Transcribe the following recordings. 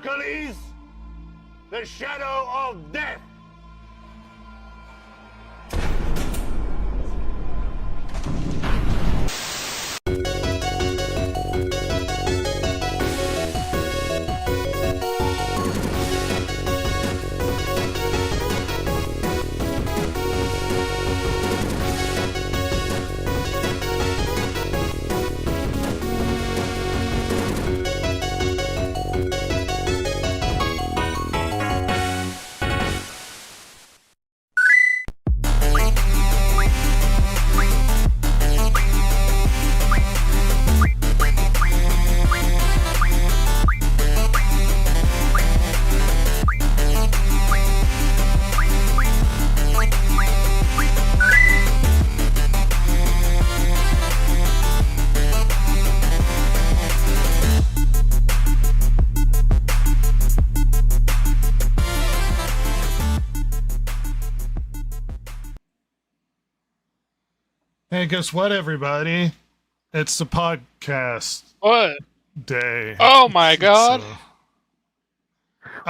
Hercules, the shadow of death. Hey, guess what, everybody? It's the podcast What? day. Oh my god!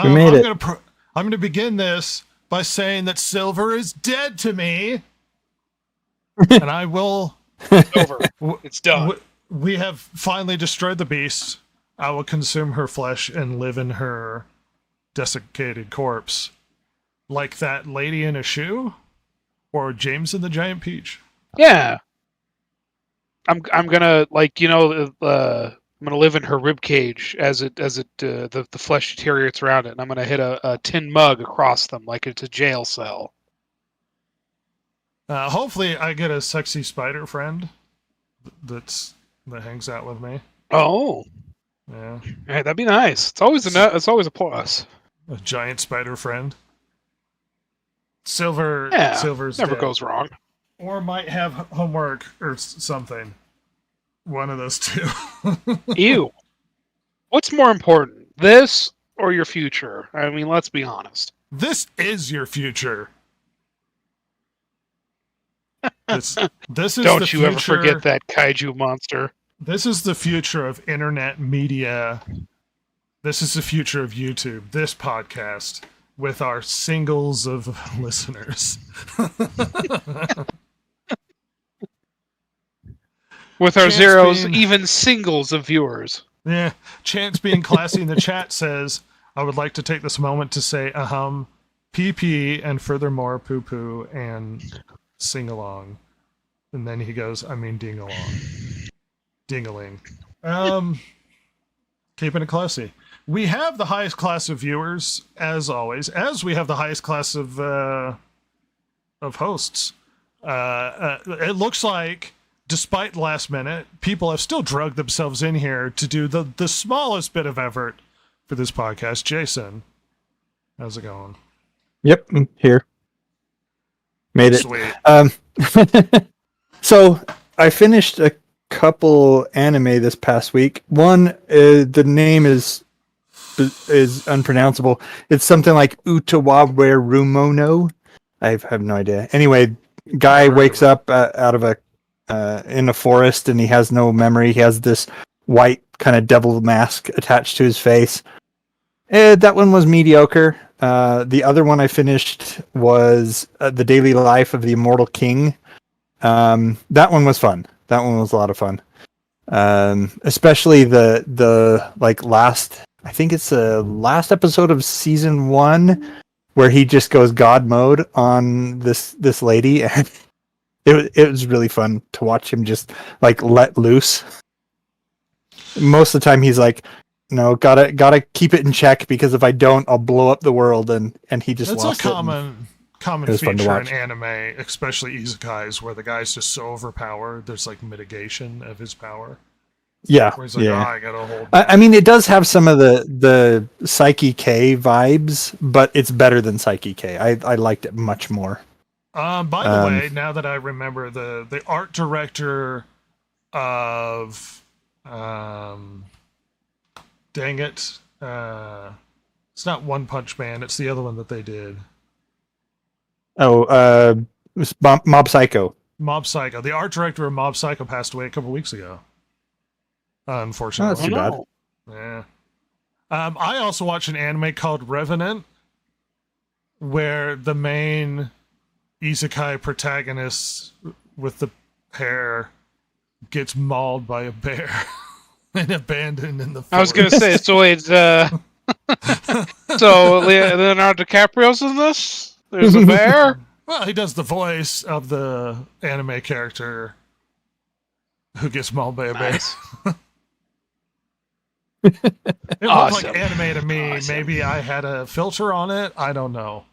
We made it. I'm gonna begin this by saying that Silver is dead to me, and I will. Over. It's done. We have finally destroyed the beast. I will consume her flesh and live in her desiccated corpse, like that lady in a shoe, or James and the Giant Peach. Yeah. I'm gonna I'm gonna live in her rib cage as the flesh deteriorates around it, and I'm gonna hit a tin mug across them like it's a jail cell. Hopefully, I get a sexy spider friend that hangs out with me. Oh, Yeah, hey, that'd be nice. It's always a plus. a giant spider friend. Silver's Never dead. goes wrong. Or might have homework or something. One of those two. Ew. What's more important, this or your future? I mean, let's be honest. This is your future. This is Don't the you ever future- forget that kaiju monster. This is the future of internet media. This is the future of YouTube. This podcast with our singles of listeners. With our Chance zeros, being- even singles of viewers. Yeah, Chance being classy in the chat says, I would like to take this moment to say PP and furthermore poo poo and sing along. And then he goes, I mean ding along. Ding-a-ling. Keeping it classy. We have the highest class of viewers, as always, as we have the highest class of hosts. It looks like, despite last minute, people have still drugged themselves in here to do the smallest bit of effort for this podcast. Jason, how's it going? Yep, I'm here. Made it. Sweet. So I finished a couple anime this past week. One, the name is unpronounceable. It's something like Utawawe Rumono. I have no idea. Anyway, guy wakes up out of in a forest and he has no memory. He has this white kind of devil mask attached to his face. That one was mediocre. The other one I finished was The Daily Life of the Immortal King. That one was fun. That one was a lot of fun. Especially the like last, I think it's the last episode of season 1 where he just goes God mode on this lady, and it was really fun to watch him just like let loose. Most of the time he's like, no, gotta keep it in check, because if I don't, I'll blow up the world, and he just That's lost a it. common It was fun to feature in watch. anime, especially isekais, where the guy's just so overpowered. There's like mitigation of his power. Yeah, Where he's like, yeah. oh, I gotta hold. I mean, it does have some of the Psyche K vibes, but it's better than Psyche K. I liked it much more. By the way, now that I remember, the art director of dang it, it's not One Punch Man, it's the other one that they did. Oh, it's Mob Psycho. Mob Psycho. The art director of Mob Psycho passed away a couple weeks ago. Oh, Unfortunately. that's too bad. Yeah. I also watch an anime called Revenant, where the main isekai protagonist with the hair gets mauled by a bear and abandoned in the forest. I was gonna say, so it's so Leonardo DiCaprio's in this. There's a bear. Well, he does the voice of the anime character who gets mauled by a Nice. bear. It looked Awesome. like anime to me. Awesome. Maybe I had a filter on it. I don't know.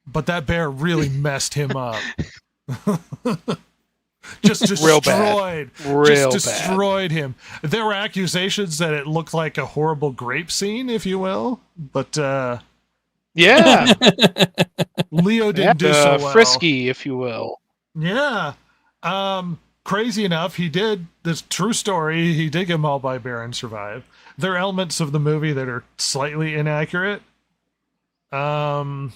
But that bear really messed him up. Just Real destroyed. bad. Real Just bad. destroyed him. There were accusations that it looked like a horrible grape scene, if you will. But Yeah, Leo didn't do so well. frisky, if you will. Yeah. Crazy enough, he did. This true story. He did get mauled by a bear and survive. There are elements of the movie that are slightly inaccurate. Mhm.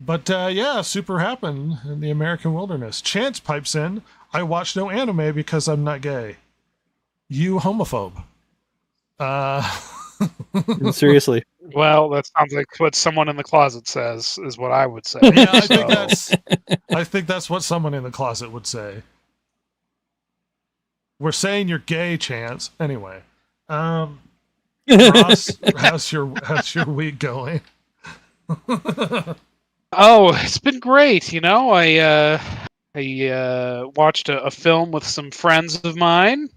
But yeah, super happened in the American wilderness. Chance pipes in. I watch no anime because I'm not gay. You homophobe. Seriously. Well, that sounds like what someone in the closet says, is what I would say. Yeah, I think So- I think that's what someone in the closet would say. We're saying you're gay, Chance. Anyway, Ross, how's your week going? Oh, it's been great. You know, I watched a film with some friends of mine,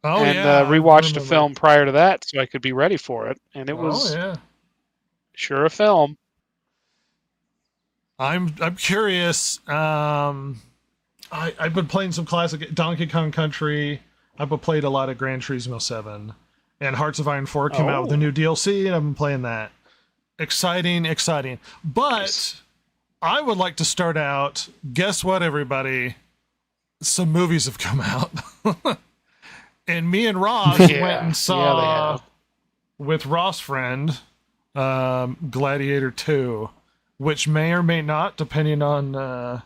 Oh and yeah, I rewatched a remember. film prior to that so I could be ready for it, and it was Oh yeah. sure a film. I'm curious. I've been playing some classic Donkey Kong Country. I've been played a lot of Gran Turismo 7, and Hearts of Iron 4 came out with a Oh. new DLC, and I've been playing that. Exciting. But Nice. I would like to start out. Guess what, everybody? Some movies have come out, and me and Ross Yeah. went and Yeah, saw they have. with Ross' friend Gladiator 2, which may or may not, depending on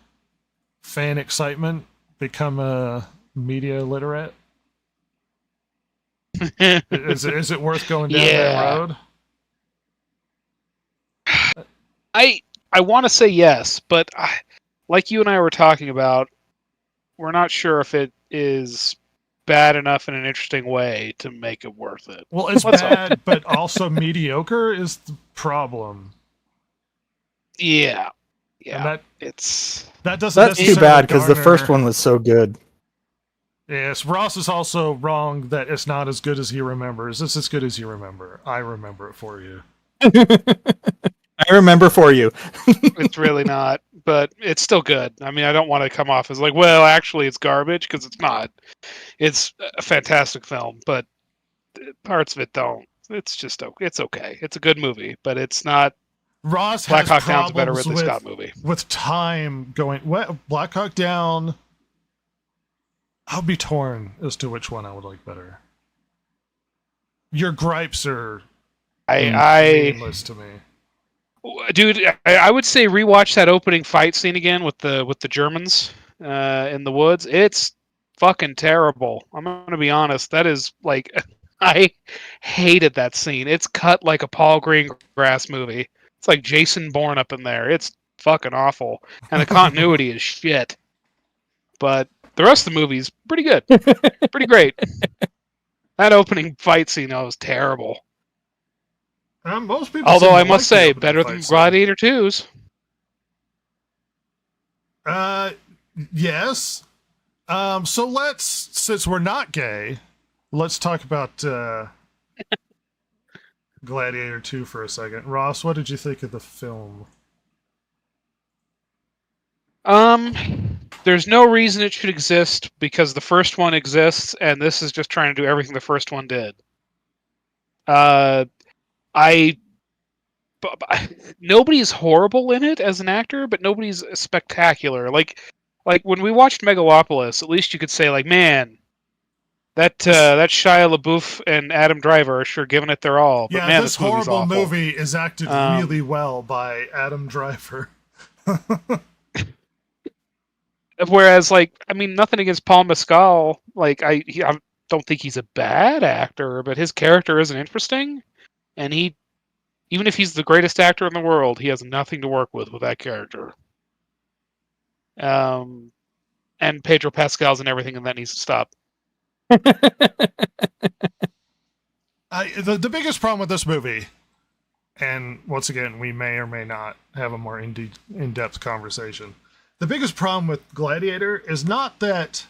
fan excitement, become media literate. Is it worth going down Yeah. that road? I want to say yes, but like you and I were talking about, we're not sure if it is bad enough in an interesting way to make it worth it. Well, it's Let's hope. bad, but also mediocre is the problem. Yeah, And yeah, it's that doesn't That's too necessarily bad because the first garner- one was so good. Yes, Ross is also wrong that it's not as good as he remembers. It's as good as you remember. I remember it for you. I remember for you. it's really not, but it's still good. I mean, I don't want to come off as like, well, actually, it's garbage because it's not. It's a fantastic film, but parts of it don't. It's just it's okay. It's a good movie, but it's not. Ross Black has Hawk Down's a better problems Ridley with, Scott movie. with time going. What Black Hawk Down? I'll be torn as to which one I would like better. Your gripes are I meaningless to me. dude, I would say rewatch that opening fight scene again with the Germans in the woods. It's fucking terrible. I'm gonna be honest. That is like, I hated that scene. It's cut like a Paul Greengrass movie. It's like Jason Bourne up in there. It's fucking awful, and the continuity is shit. But the rest of the movie's pretty good, pretty great. That opening fight scene, that was terrible. Most people. Although seem to I like must the say, opening better fight than scene. Gladiator 2's. Yes. So since we're not gay, let's talk about Gladiator 2 for a second. Ross, what did you think of the film? There's no reason it should exist because the first one exists, and this is just trying to do everything the first one did. Nobody's horrible in it as an actor, but nobody's spectacular. Like when we watched Megalopolis, at least you could say, like, man, that Shia LaBeouf and Adam Driver are sure giving it their all. But Yeah, man, this this movie's horrible awful. movie is acted Um, really well by Adam Driver. Whereas, like, I mean, nothing against Paul Mescal. Like, don't think he's a bad actor, but his character isn't interesting, and even if he's the greatest actor in the world, he has nothing to work with that character. And Pedro Pascal's and everything, and that needs to stop. The biggest problem with this movie, and once again, we may or may not have a more in-depth conversation. The biggest problem with Gladiator is not that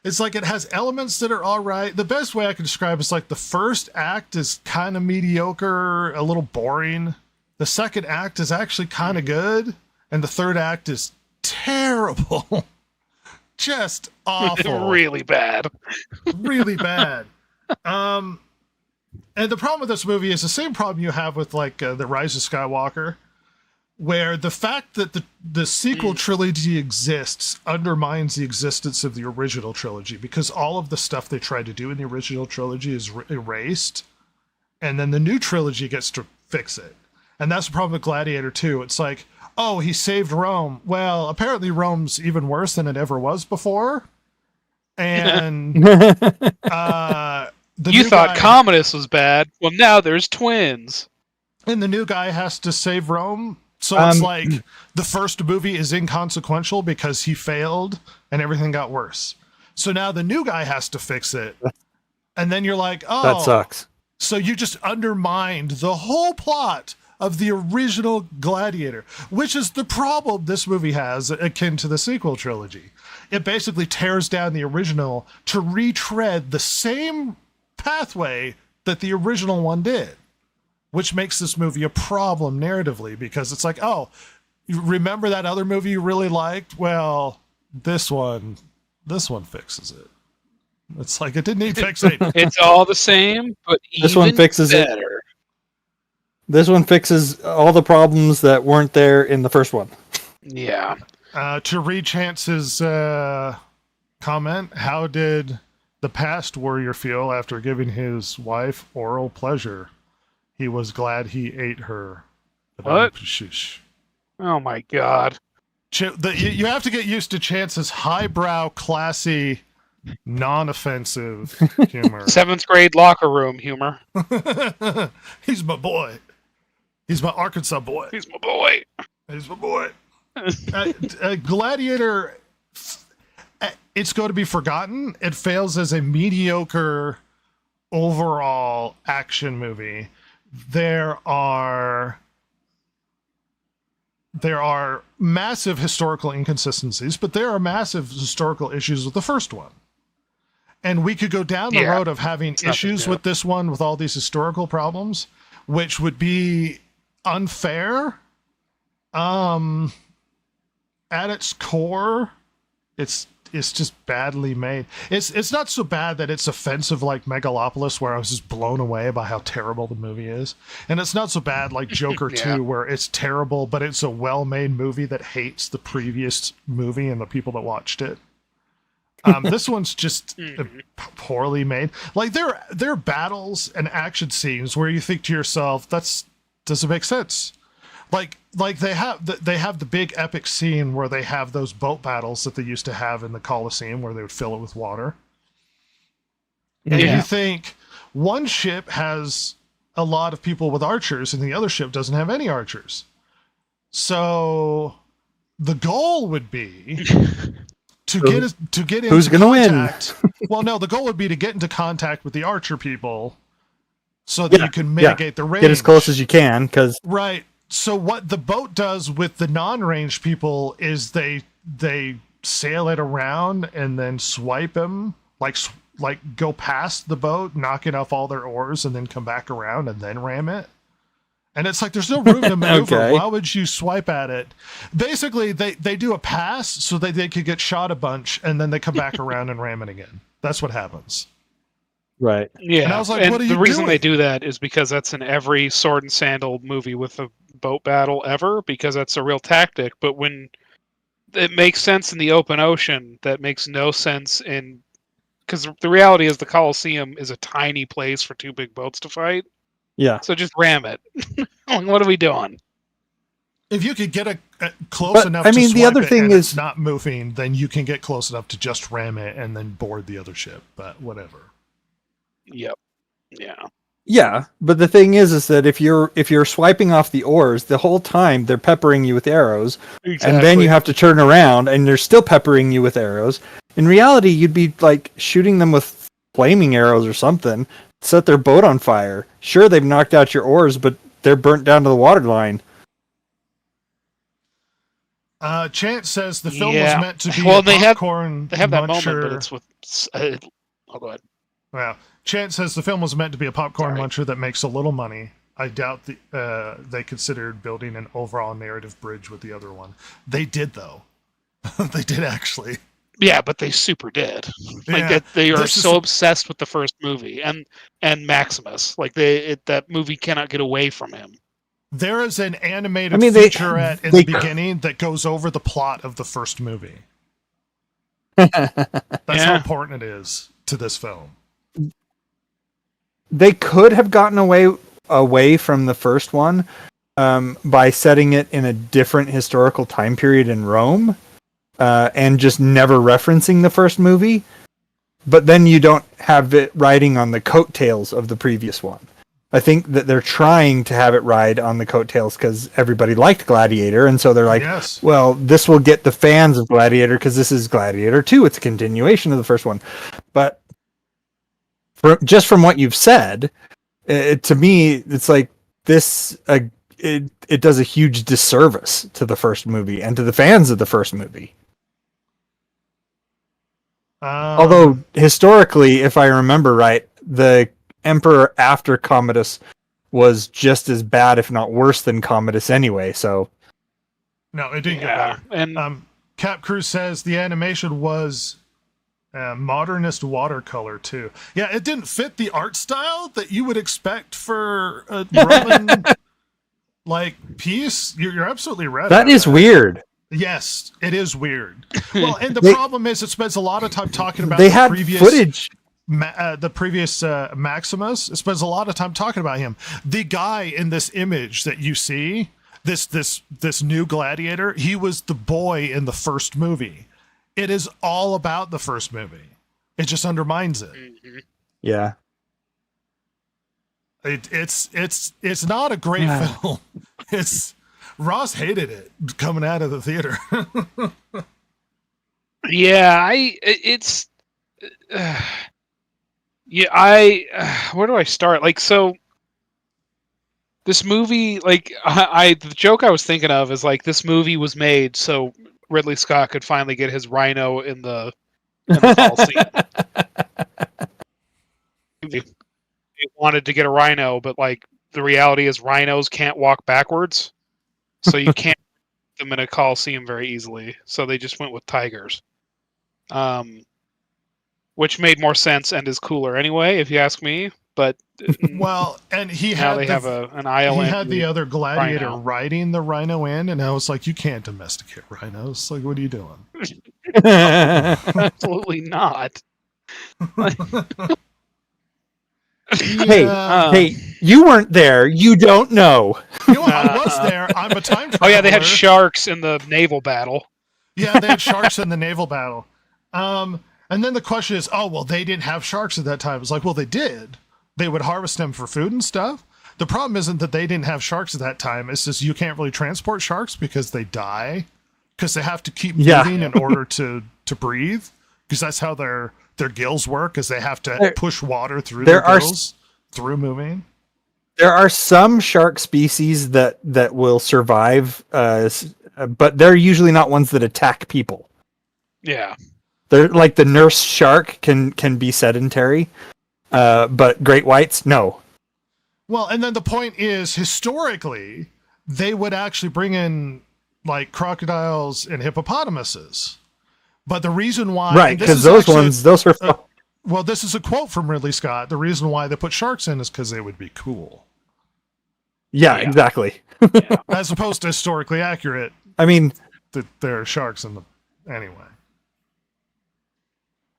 it's like it has elements that are all right. The best way I can describe it is like the first act is kind of mediocre, a little boring. The second act is actually kind of good, and the third act is terrible. Just awful. Really bad. Really bad. And the problem with this movie is the same problem you have with like The Rise of Skywalker, where the fact that the sequel trilogy exists undermines the existence of the original trilogy, because all of the stuff they tried to do in the original trilogy is erased, and then the new trilogy gets to fix it. And that's the problem with Gladiator 2. It's like, oh, he saved Rome. Well, apparently Rome's even worse than it ever was before. And you thought Commodus was bad. Well, now there's twins. And the new guy has to save Rome. So it's like the first movie is inconsequential because he failed and everything got worse. So now the new guy has to fix it. And then you're like, oh, that sucks. So you just undermined the whole plot of the original Gladiator, which is the problem this movie has akin to the sequel trilogy. It basically tears down the original to retread the same pathway that the original one did, which makes this movie a problem narratively, because it's like, oh, you remember that other movie you really liked? Well, this one fixes it. It's like it didn't need fixing. It's all the same, but this one fixes better. it. This one fixes all the problems that weren't there in the first one. Yeah. To read Chance's comment, how did the past warrior feel after giving his wife oral pleasure? He was glad he ate her. What? Oh my god. You have to get used to Chance's highbrow, classy, non-offensive humor. 7th grade locker room humor. He's my boy. He's my Arkansas boy. He's my boy. He's my boy. Gladiator, it's going to be forgotten. It fails as a mediocre overall action movie. There are massive historical inconsistencies, but there are massive historical issues with the first one. And we could go down the road of having issues with this one with all these historical problems, which would be unfair. At its core, it's just badly made. It's not so bad that it's offensive like Megalopolis, where I was just blown away by how terrible the movie is. And it's not so bad like Joker 2, where it's terrible, but it's a well-made movie that hates the previous movie and the people that watched it. This one's just poorly made. Like there are battles and action scenes where you think to yourself, doesn't make sense. Like they have the big epic scene where they have those boat battles that they used to have in the Colosseum, where they would fill it with water. And you think one ship has a lot of people with archers and the other ship doesn't have any archers. So the goal would be to get into who's gonna contact. Well, no, the goal would be to get into contact with the archer people so that you can mitigate the range. Get as close as you can, because right. So what the boat does with the non-range people is they sail it around and then swipe them, like go past the boat, knocking off all their oars, and then come back around and then ram it. And it's like there's no room to maneuver. Okay. Why would you swipe at it? Basically, they do a pass so that they could get shot a bunch, and then they come back around and ram it again. That's what happens. Right. Yeah. And I was like, and what are you the reason doing? they do that is because that's in every sword and sandal movie with a boat battle ever, because that's a real tactic. But when it makes sense in the open ocean, that makes no sense because the reality is the Colosseum is a tiny place for two big boats to fight. Yeah. So just ram it. What are we doing? If you could get close But, enough I to mean, the swipe other it thing and is- it's not moving, then you can get close enough to just ram it and then board the other ship. But whatever. Yep. Yeah. Yeah, but the thing is that if you're swiping off the oars the whole time, they're peppering you with arrows, and then you have to turn around and they're still peppering you with arrows. In reality, you'd be like shooting them with flaming arrows or something, set their boat on fire. Sure, they've knocked out your oars, but they're burnt down to the waterline. Chance says the film Yeah. was meant to be Well, a they have- popcorn They have that muncher. moment, but it's with. Oh, go ahead. Well, Chance says the film was meant to be a popcorn Sorry. muncher that makes a little money. I doubt they considered building an overall narrative bridge with the other one. They did, though. They did, actually. Yeah, but they super did. Like Yeah, that, they are this is- so obsessed with the first movie and Maximus. Like that movie cannot get away from him. There is an animated I mean, featurette in they- the beginning that goes over the plot of the first movie. That's how Yeah. important it is to this film. They could have gotten away from the first one by setting it in a different historical time period in Rome, and just never referencing the first movie. But then you don't have it riding on the coattails of the previous one. I think that they're trying to have it ride on the coattails because everybody liked Gladiator, and so they're like, Yes. well, this will get the fans of Gladiator because this is Gladiator 2. It's a continuation of the first one. But just from what you've said, to me, it's like this. It does a huge disservice to the first movie and to the fans of the first movie. Although historically, if I remember right, the Emperor after Commodus was just as bad, if not worse, than Commodus anyway. So No, it didn't get Yeah, better. and Cap Cruz says the animation was modernist watercolor too. Yeah, it didn't fit the art style that you would expect for a Roman like piece. You're absolutely right. that about is weird. Yes, it is weird. Well, and the They- problem is it spends a lot of time talking about They the had previous footage. Maximus. It spends a lot of time talking about him. The guy in this image that you see, this new Gladiator, he was the boy in the first movie. It is all about the first movie. It just undermines it. Yeah. It's not a great film. It's Ross hated it coming out of the theater. yeah, where do I start? Like, so this movie, like, the joke I was thinking of is like this movie was made so Ridley Scott could finally get his rhino in the Coliseum. They wanted to get a rhino, but like the reality is rhinos can't walk backwards, so you can't put them in a Coliseum very easily. So they just went with tigers, which made more sense and is cooler anyway, if you ask me. But Well, and he now had they have an he island. had the other Gladiator rhino. riding the rhino in, and I was like, you can't domesticate rhinos. Like, what are you doing? Absolutely not. Hey, Yeah. hey, you weren't there. You don't know. You know, I was there. I'm a time traveler. Oh yeah, they had sharks in the naval battle. Yeah, they had sharks in the naval battle. And then the question is, oh, well, they didn't have sharks at that time. It's like, well, they did. They would harvest them for food and stuff. The problem isn't that they didn't have sharks at that time. It's just you can't really transport sharks because they die. Because they have to keep Yeah. moving in order to breathe. Because that's how their gills work, is they have to push water through there their are gills through moving. There are some shark species that will survive, but they're usually not ones that attack people. Yeah. They're like the nurse shark can be sedentary, but great whites, no. Well, and then the point is, historically, they would actually bring in like crocodiles and hippopotamuses. But the reason why, Right, and this because is those actually- ones, those are. well, this is a quote from Ridley Scott. The reason why they put sharks in is because they would be cool, Yeah, Yeah. exactly. as opposed to historically accurate I mean, that there are sharks in the anyway.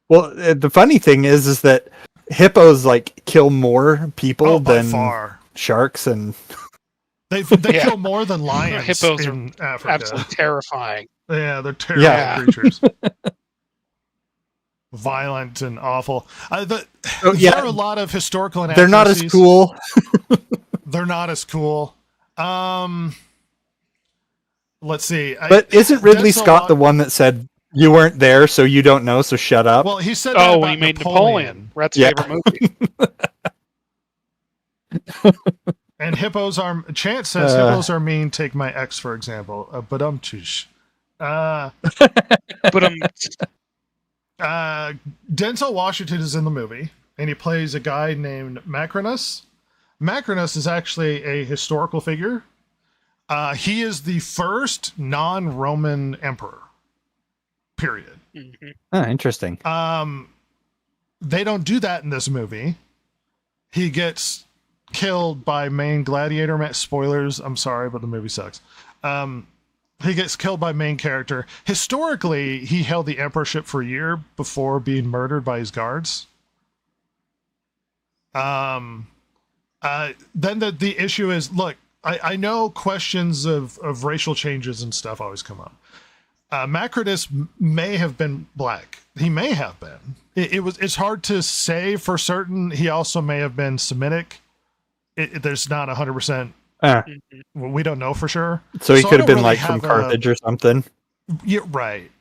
well, the funny thing is that hippos like kill more people Oh, by than far. sharks, and They Yeah. kill more than lions Hippos in Africa. Absolutely terrifying. Yeah, they're terrible Yeah. creatures. Violent and awful. Oh, There yeah. are a lot of historical They're not as inaccuracies. cool. They're not as cool. Let's see. But isn't Ridley Denzel Scott the one that said you weren't there, so you don't know, so shut up? Well, he said that Oh, about when he made Napoleon. Rhett's Yeah. favorite movie. And hippos are. Chance says hippos are mean. Take my ex for example. But But Denzel Washington is in the movie, and he plays a guy named Macrinus. Macrinus is actually a historical figure. He is the first non-Roman emperor. Period. Interesting. They don't do that in this movie. He gets killed by main Gladiator. Spoilers. I'm sorry, but the movie sucks. He gets killed by main character. Historically, he held the emperorship for a year before being murdered by his guards. Then the issue is, look, I know questions of racial changes and stuff always come up. Macrinus may have been black. He may have been. It's hard to say for certain. He also may have been Semitic. There's not 100%. We don't know for sure. So he could have I don't been really like from have Carthage or something. Yeah, right.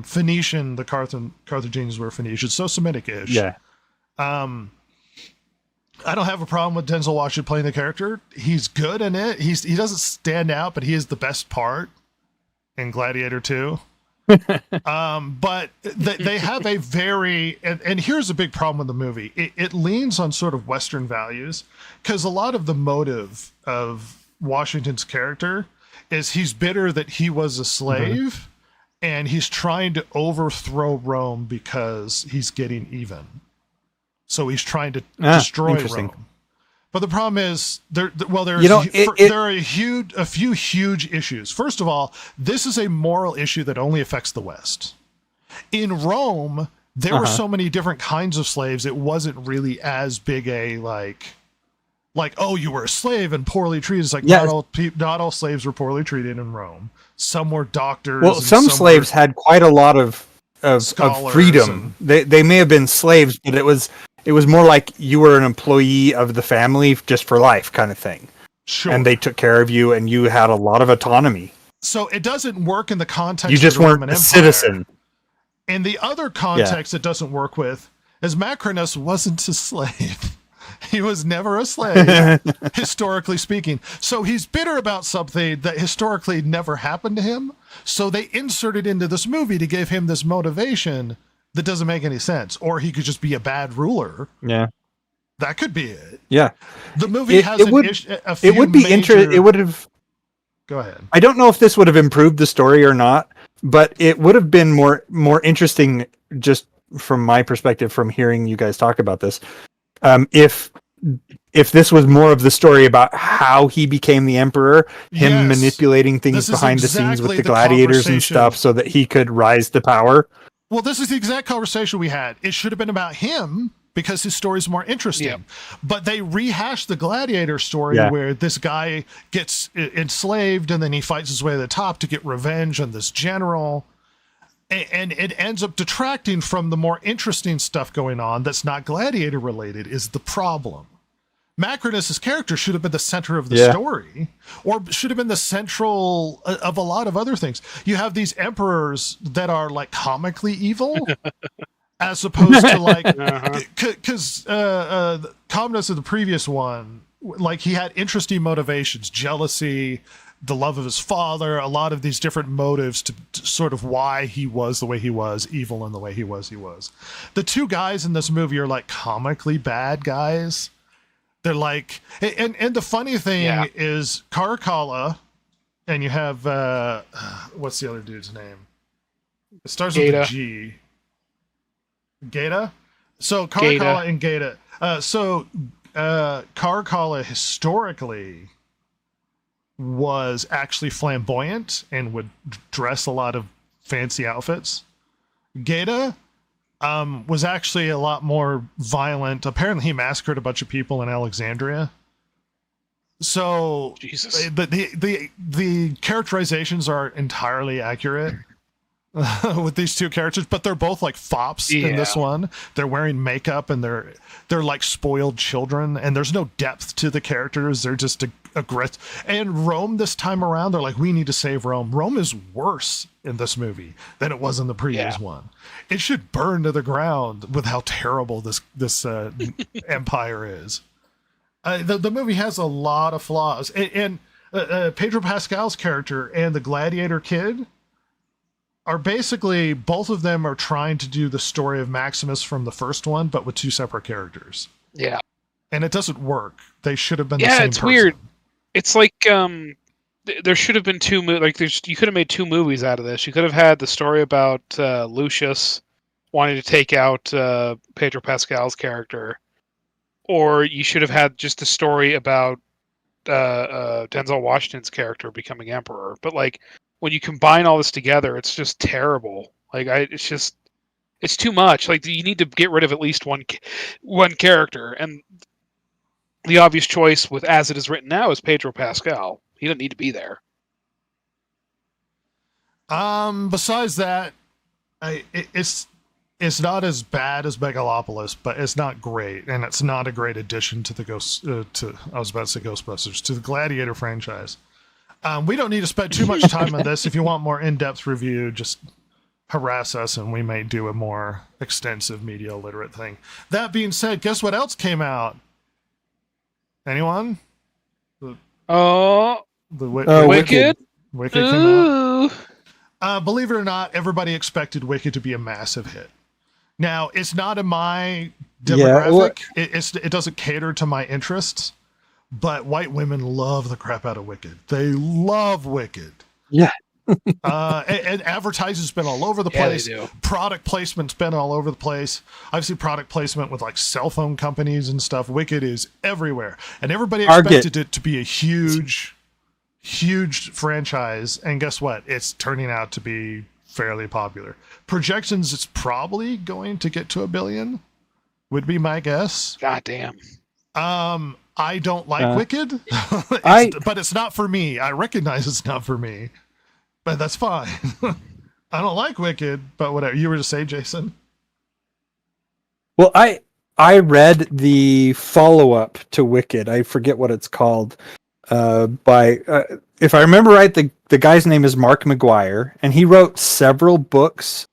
Phoenician. The Carthaginians were Phoenicians, so Semitic-ish. Yeah. I don't have a problem with Denzel Washington playing the character. He's good in it. He doesn't stand out, but he is the best part in Gladiator 2. But they have a very and here's a big problem with the movie. It leans on sort of Western values, because a lot of the motive of Washington's character is he's bitter that he was a slave, and he's trying to overthrow Rome because he's getting even. So he's trying to destroy Rome. But the problem is, there are a few huge issues. First of all, this is a moral issue that only affects the West. In Rome, there were so many different kinds of slaves, it wasn't really as big a like, oh, you were a slave and poorly treated. It's like, not all slaves were poorly treated in Rome. Some were doctors. Well, some slaves had quite a lot of freedom. They may have been slaves, but it was more like you were an employee of the family just for life kind of thing. Sure. And they took care of you, and you had a lot of autonomy. So it doesn't work in the context you just of the weren't Roman a Empire. citizen. In the other context it doesn't work with is Macrinus wasn't a slave. He was never a slave, historically speaking. So he's bitter about something that historically never happened to him. So they inserted into this movie to give him this motivation that doesn't make any sense. Or he could just be a bad ruler. Yeah. That could be it. Yeah. The movie has a few it would be interesting. It would have. Go ahead. I don't know if this would have improved the story or not, but it would have been more interesting, just from my perspective, from hearing you guys talk about this. If this was more of the story about how he became the emperor, him manipulating things behind the scenes with the gladiators and stuff so that he could rise to power. Well, this is the exact conversation we had. It should have been about him because his story's more interesting. Yeah. But they rehashed the Gladiator story where this guy gets enslaved and then he fights his way to the top to get revenge on this general. And it ends up detracting from the more interesting stuff going on that's not Gladiator related is the problem. Macrinus' character should have been the center of the story, or should have been the central of a lot of other things. You have these emperors that are like comically evil, as opposed to like, because Commodus of the previous one, like he had interesting motivations, jealousy, the love of his father, a lot of these different motives to sort of why he was the way he was, evil in the way he was. The two guys in this movie are like comically bad guys. They're like, and the funny thing is Caracalla, and you have, what's the other dude's name? It starts with a G. Gaeta? So Caracalla and Gaeta. Caracalla historically was actually flamboyant and would dress a lot of fancy outfits. Gaeta was actually a lot more violent. Apparently he massacred a bunch of people in Alexandria. So Jesus. the characterizations are entirely accurate with these two characters, but they're both like fops in this Yeah. one. They're wearing makeup and they're like spoiled children, and there's no depth to the characters. They're just aggressive. And Rome this time around, they're like, we need to save Rome. Rome is worse in this movie than it was in the previous one. It should burn to the ground with how terrible this empire is. The movie has a lot of flaws, and Pedro Pascal's character and the Gladiator kid are basically, both of them are trying to do the story of Maximus from the first one, but with two separate characters. Yeah. And it doesn't work. They should have been the same Yeah, it's person. weird. It's like there should have been two you could have made two movies out of this. You could have had the story about Lucius wanting to take out Pedro Pascal's character, or you should have had just a story about Denzel Washington's character becoming emperor. But like, when you combine all this together, it's just terrible. Like, it's too much. Like, you need to get rid of at least one character, and the obvious choice, with as it is written now, is Pedro Pascal. He doesn't need to be there. Besides that, it's not as bad as Megalopolis, but it's not great, and it's not a great addition to the Ghostbusters, to the Gladiator franchise. We don't need to spend too much time on this. If you want more in-depth review, just harass us and we may do a more extensive media literate thing. That being said, guess what else came out? Anyone? Oh, Wicked. Wicked came ooh. out. Believe it or not, everybody expected Wicked to be a massive hit. Now, it's not in my demographic. It doesn't cater to my interests. But white women love the crap out of Wicked. They love Wicked. Yeah. And advertising's been all over the place. They do. Product placement's been all over the place. I've seen product placement with like cell phone companies and stuff. Wicked is everywhere. And everybody expected it to be a huge franchise. And guess what? It's turning out to be fairly popular. Projections, it's probably going to get to $1 billion, would be my guess. God damn. I don't like Wicked, but it's not for me. I recognize it's not for me, but that's fine. I don't like Wicked, but whatever. You were to say, Jason? Well, I read the follow-up to Wicked. I forget what it's called. If I remember right, the guy's name is Mark McGuire, and he wrote several books.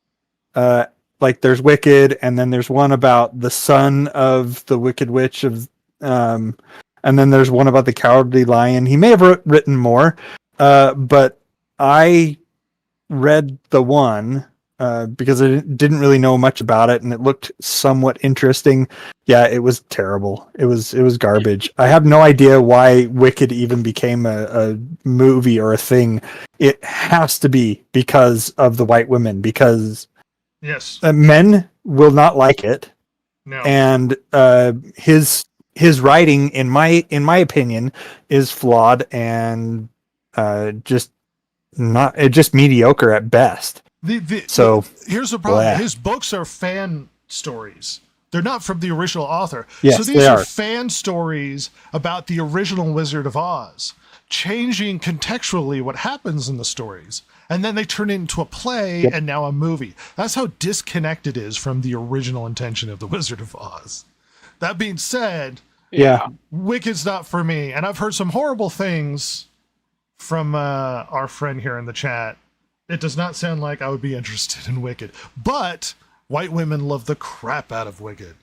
Like there's Wicked, and then there's one about the son of the Wicked Witch of. And then there's one about the Cowardly Lion. He may have written more, but I read the one because I didn't really know much about it, and it looked somewhat interesting. Yeah, it was terrible. It was garbage. I have no idea why Wicked even became a movie or a thing. It has to be because of the white women, because yes, men will not like it. No, and his writing, in my opinion, is flawed and just mediocre at best. Here's the problem. Blah. His books are fan stories. They're not from the original author. Yes, so these they are are fan stories about the original Wizard of Oz, changing contextually what happens in the stories. And then they turn it into a play and now a movie. That's how disconnected it is from the original intention of the Wizard of Oz. That being said, Wicked's not for me. And I've heard some horrible things from our friend here in the chat. It does not sound like I would be interested in Wicked. But white women love the crap out of Wicked.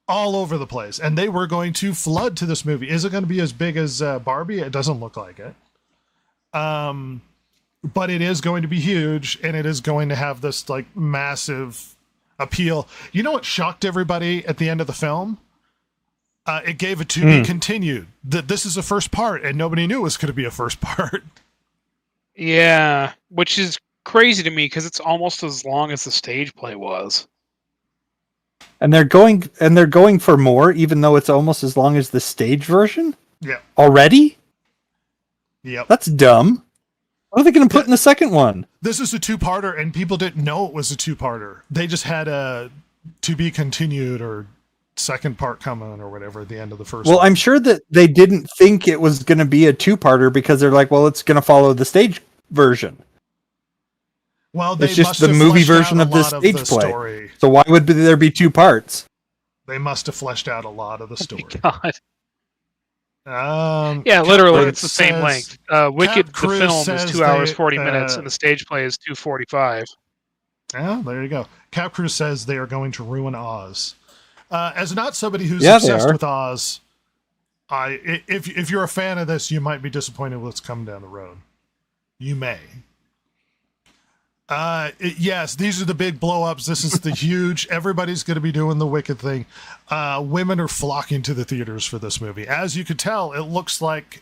All over the place. And they were going to flood to this movie. Is it going to be as big as Barbie? It doesn't look like it. But it is going to be huge, and it is going to have this like massive appeal. You know what shocked everybody at the end of the film? It gave it to be continued. That this is the first part, and nobody knew it was going to be a first part. Yeah, which is crazy to me because it's almost as long as the stage play was. And they're going for more, even though it's almost as long as the stage version. Yeah. Already? Yep. That's dumb. What are they going to put in the second one? This is a two-parter, and people didn't know it was a two-parter. They just had a to be continued or second part coming or whatever at the end of the first Well, one. I'm sure that they didn't think it was going to be a two-parter because they're like, well, it's going to follow the stage version. Well, they It's just must the have movie fleshed out version a of this lot stage the play. story. So why would there be two parts? They must have fleshed out a lot of the story. God. Um, Yeah, Cap literally, Cruz it's the same says- length. Wicked, Cap the Cruz film is says 2 hours they, 40 minutes, and the stage play is 2:45. Yeah, there you go. Cap Cruz says they are going to ruin Oz. As not somebody who's Yeah, they obsessed are. with Oz, if you're a fan of this, you might be disappointed with what's coming down the road. You may. Yes, these are the big blow-ups. This is the huge. Everybody's going to be doing the Wicked thing. Women are flocking to the theaters for this movie. As you could tell, it looks like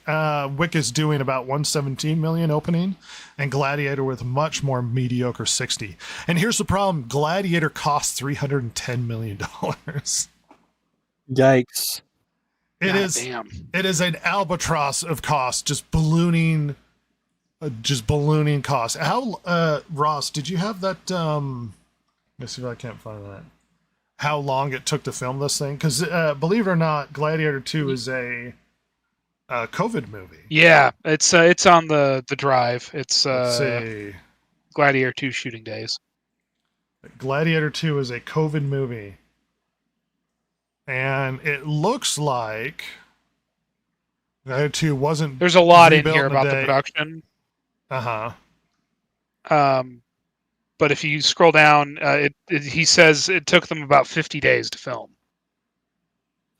Wicked's doing about 117 million opening, and Gladiator with much more mediocre 60. And here's the problem: Gladiator cost $310 million. Yikes. Damn. It is an albatross of cost, just ballooning costs. How Ross, did you have that let's see if I can't find that. How long it took to film this thing? Because believe it or not, Gladiator 2 is a COVID movie. Yeah, it's on the drive. It's Let's see. Gladiator 2 shooting days. Gladiator 2 is a COVID movie. And it looks like Gladiator 2 wasn't. There's a lot in rebuilt here in a about the day. production. Uh-huh. But if you scroll down, he says it took them about 50 days to film.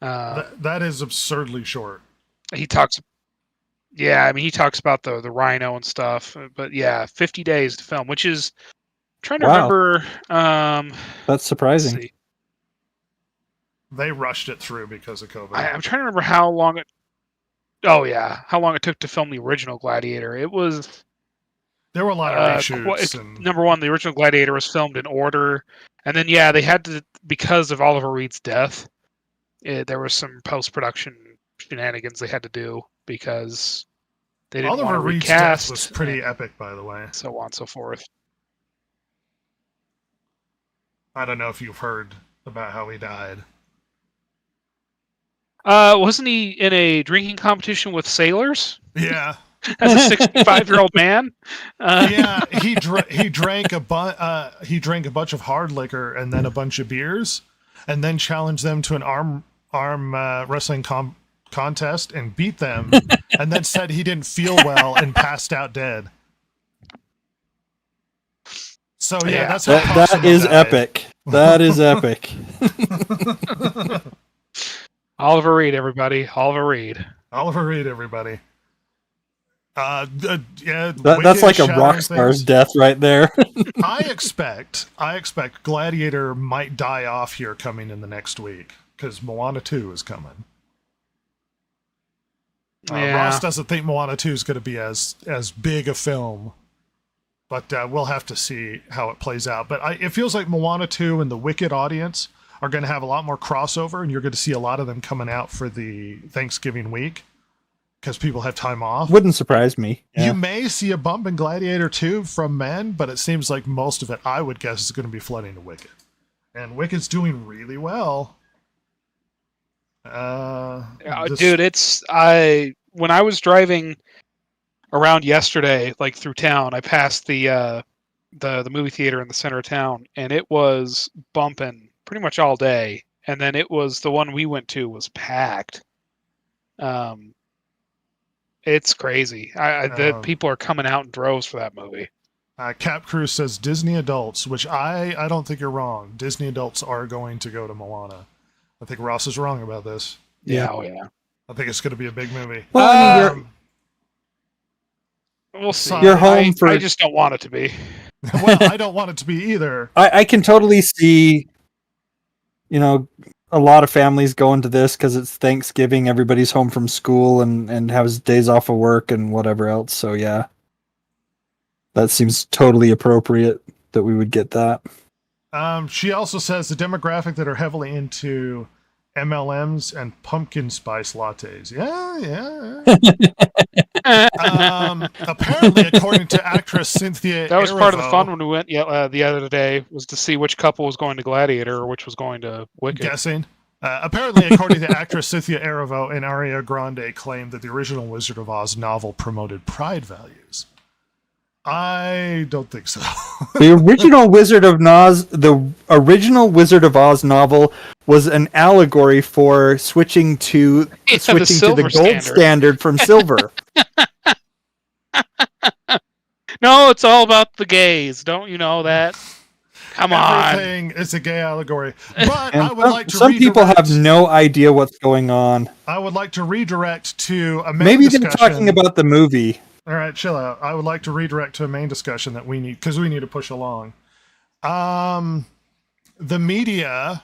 That is absurdly short. He talks. Yeah, I mean, he talks about the rhino and stuff. But yeah, 50 days to film, which is I'm trying to Wow. remember. That's Let's surprising. see. They rushed it through because of COVID. I'm trying to remember how long it. Oh yeah, how long it took to film the original Gladiator? It was. There were a lot of reshoots. Number one, the original Gladiator was filmed in order, and then they had to, because of Oliver Reed's death. There was some post-production shenanigans they had to do because they didn't want to Oliver Reed's recast. death was pretty epic, by the way. So on and so forth. I don't know if you've heard about how he died. Wasn't he in a drinking competition with sailors Yeah, as a 65-year-old man? yeah. He drank a bunch of hard liquor and then a bunch of beers, and then challenged them to an arm wrestling contest and beat them, and then said he didn't feel well and passed out dead. So yeah, that's how That Cosimo is died. epic. That is epic. Oliver Reed, everybody. Oliver Reed. Oliver Reed, everybody. Yeah, That's like a shattering rock star's things. death right there. I expect Gladiator might die off here coming in the next week because Moana 2 is coming. Ross doesn't think Moana 2 is going to be as big a film, but we'll have to see how it plays out. But it feels like Moana 2 and the Wicked audience are going to have a lot more crossover, and you're going to see a lot of them coming out for the Thanksgiving week because people have time off. Wouldn't surprise me. Yeah. You may see a bump in Gladiator 2 from men, but it seems like most of it, I would guess, is going to be flooding to Wicked. And Wicked's doing really well. Dude, when I was driving around yesterday, like through town, I passed the movie theater in the center of town, and it was bumping pretty much all day. And then it was the one we went to was packed. It's crazy. The people are coming out in droves for that movie. Cap Cruz says Disney adults, which I don't think you're wrong. Disney adults are going to go to Moana. I think Ross is wrong about this. Yeah, oh yeah. I think it's going to be a big movie. Well, I mean, We'll see. You're home for- I just don't want it to be. Well, I don't want it to be either. I can totally see, a lot of families going to this because it's Thanksgiving. Everybody's home from school and has days off of work and whatever else. So yeah, that seems totally appropriate that we would get that. She also says the demographic that are heavily into MLMs and pumpkin spice lattes. Yeah. Apparently, according to actress Cynthia That was part of the Erivo, fun when we went the other day, was to see which couple was going to Gladiator or which was going to Wicked. guessing. Apparently, according to actress Cynthia Erivo and Ariana Grande, claimed that the original Wizard of Oz novel promoted pride values. I don't think so. The original Wizard of Oz novel was an allegory for switching to the gold standard from silver. No, it's all about the gays. Don't you know that? Come on. Everything is a gay allegory. But And I would like to some people redirect- have no idea what's going on. I would like to redirect to a main Maybe discussion. they're talking about the movie. All right, chill out. I would like to redirect to a main discussion that we need, because we need to push along. The media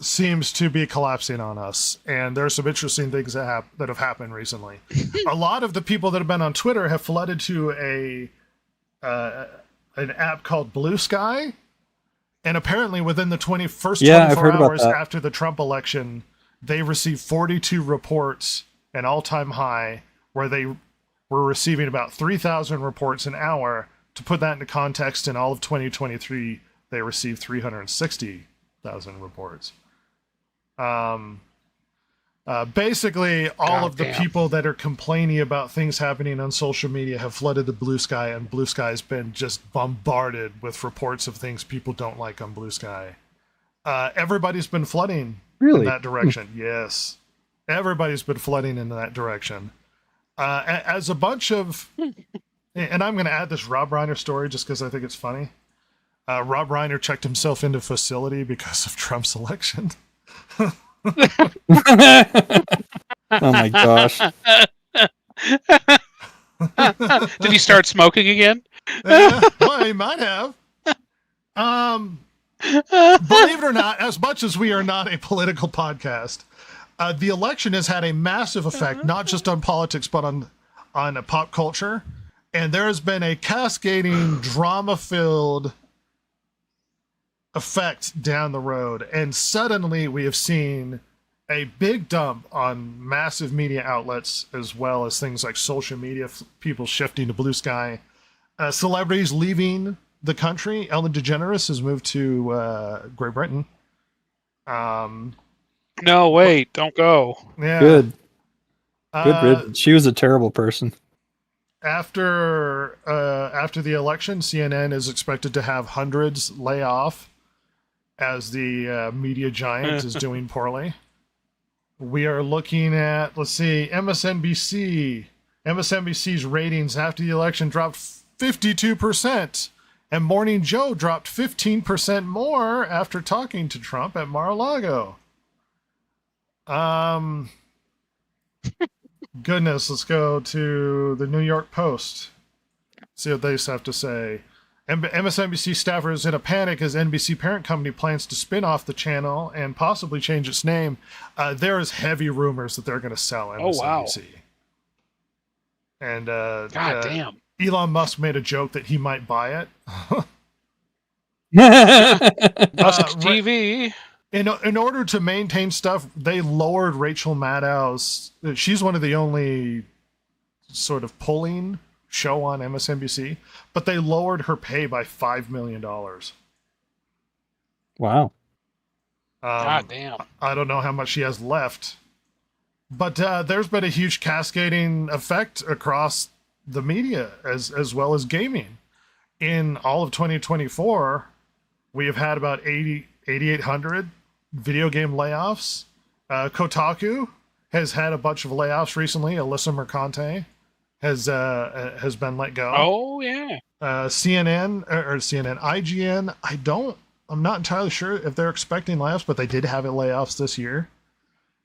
seems to be collapsing on us, and there are some interesting things that have happened recently. A lot of the people that have been on Twitter have flooded to an app called Blue Sky, and apparently within the first 24 hours after the Trump election, they received 42 reports, an all-time high, where they were receiving about 3,000 reports an hour. To put that into context, in all of 2023, they received 360,000 reports. Basically, all of the people that are complaining about things happening on social media have flooded the Blue Sky, and Blue Sky has been just bombarded with reports of things people don't like on Blue Sky. Everybody's been flooding in that direction. Yes. Everybody's been flooding in that direction. As a bunch of... And I'm going to add this Rob Reiner story just because I think it's funny. Rob Reiner checked himself into facility because of Trump's election. Oh my gosh. Did he start smoking again? Well, he might have. Believe it or not, as much as we are not a political podcast, the election has had a massive effect, not just on politics, but on pop culture. And there has been a cascading, drama-filled effect down the road. And suddenly we have seen a big dump on massive media outlets, as well as things like social media, people shifting to Blue Sky, celebrities leaving the country. Ellen DeGeneres has moved to Great Britain. No, wait, don't go. Yeah. Good riddance. She was a terrible person. After the election, CNN is expected to have hundreds lay off as the media giant is doing poorly. We are looking at, let's see, MSNBC. MSNBC's ratings after the election dropped 52%, and Morning Joe dropped 15% more after talking to Trump at Mar-a-Lago. Goodness, let's go to the New York Post. See what they have to say. MSNBC staffers in a panic as NBC parent company plans to spin off the channel and possibly change its name. There is heavy rumors that they're going to sell MSNBC. Oh, wow. And God damn. Elon Musk made a joke that he might buy it. Musk TV. In order to maintain stuff, they lowered Rachel Maddow's. She's one of the only sort of polling show on MSNBC, but they lowered her pay by $5 million. Wow. God damn. I don't know how much she has left, but there's been a huge cascading effect across the media as well as gaming. In all of 2024, we have had about 8,800 video game layoffs. Kotaku has had a bunch of layoffs recently. Alyssa Mercante has been let go. Oh yeah. CNN or IGN. I'm not entirely sure if they're expecting layoffs, but they did have layoffs this year.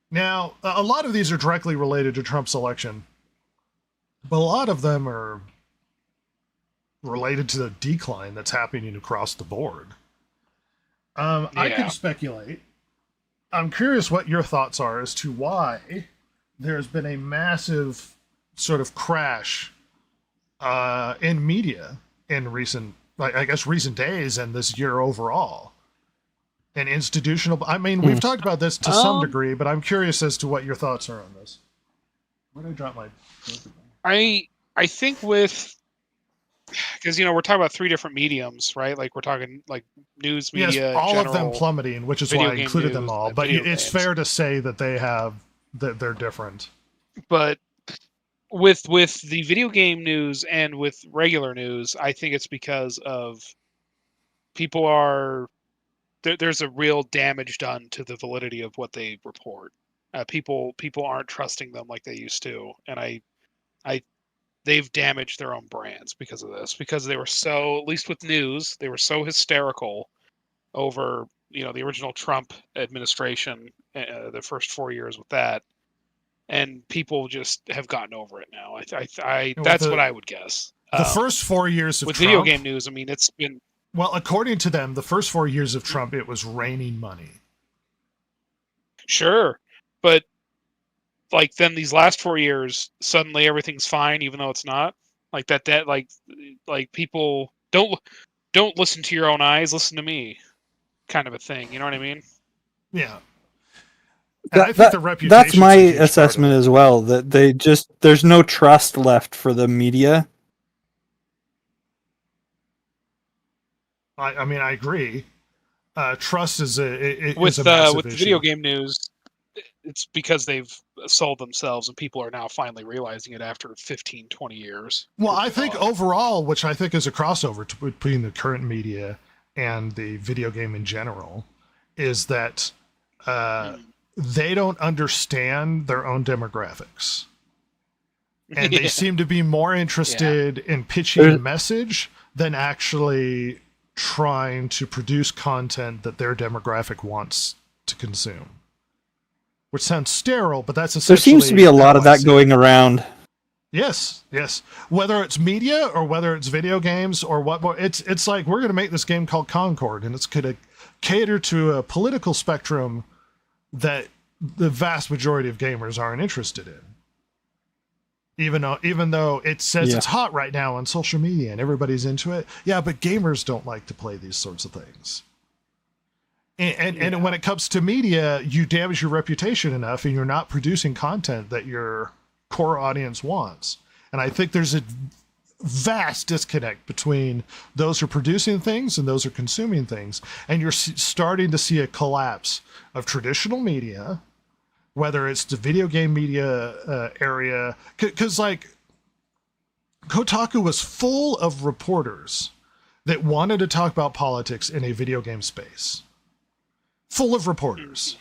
Now, a lot of these are directly related to Trump's election, but a lot of them are related to the decline that's happening across the board. I can speculate. I'm curious what your thoughts are as to why there's been a massive sort of crash in media in recent days and this year overall. And institutional. I mean, we've talked about this to some degree, but I'm curious as to what your thoughts are on this. Where did I drop my? I think with because we're talking about 3 different mediums, right? Like we're talking like news media, yes, all general, of them plummeting, which is video why I game included them news, all. and But video it's games. fair to say that they're different. But with the video game news and with regular news, I think it's because of people are there's a real damage done to the validity of what they report. People aren't trusting them like they used to, and I they've damaged their own brands because of this, because they were so, at least with news, they were so hysterical over the original Trump administration, the first 4 years with that, and people just have gotten over it now. That's what I would guess. The first 4 years of with Trump, video game news, I mean, it's been, well, according to them, the first 4 years of Trump, it was raining money. sure, but like then these last 4 years, suddenly everything's fine, even though it's not. Like that like people don't listen to your own eyes, listen to me, kind of a thing. You know what I mean? Yeah. And I think the reputation. That's my assessment as well. That there's no trust left for the media. I mean, I agree. Trust is a with massive the issue. video game news. It's because they've sold themselves, and people are now finally realizing it after 15, 20 years. Well, I think overall, which I think is a crossover between the current media and the video game in general, is that they don't understand their own demographics. And they seem to be more interested in pitching a message than actually trying to produce content that their demographic wants to consume. Which sounds sterile, but that's essentially... There seems to be a lot of that going around. Yes. Whether it's media or whether it's video games or what more, it's like, we're going to make this game called Concord, and it's going to cater to a political spectrum that the vast majority of gamers aren't interested in. Even though it says it's hot right now on social media and everybody's into it. Yeah, but gamers don't like to play these sorts of things. And when it comes to media, you damage your reputation enough and you're not producing content that your core audience wants. And I think there's a vast disconnect between those who are producing things and those who are consuming things. And you're starting to see a collapse of traditional media, whether it's the video game media area. Because, like, Kotaku was full of reporters that wanted to talk about politics in a video game space. Full of reporters.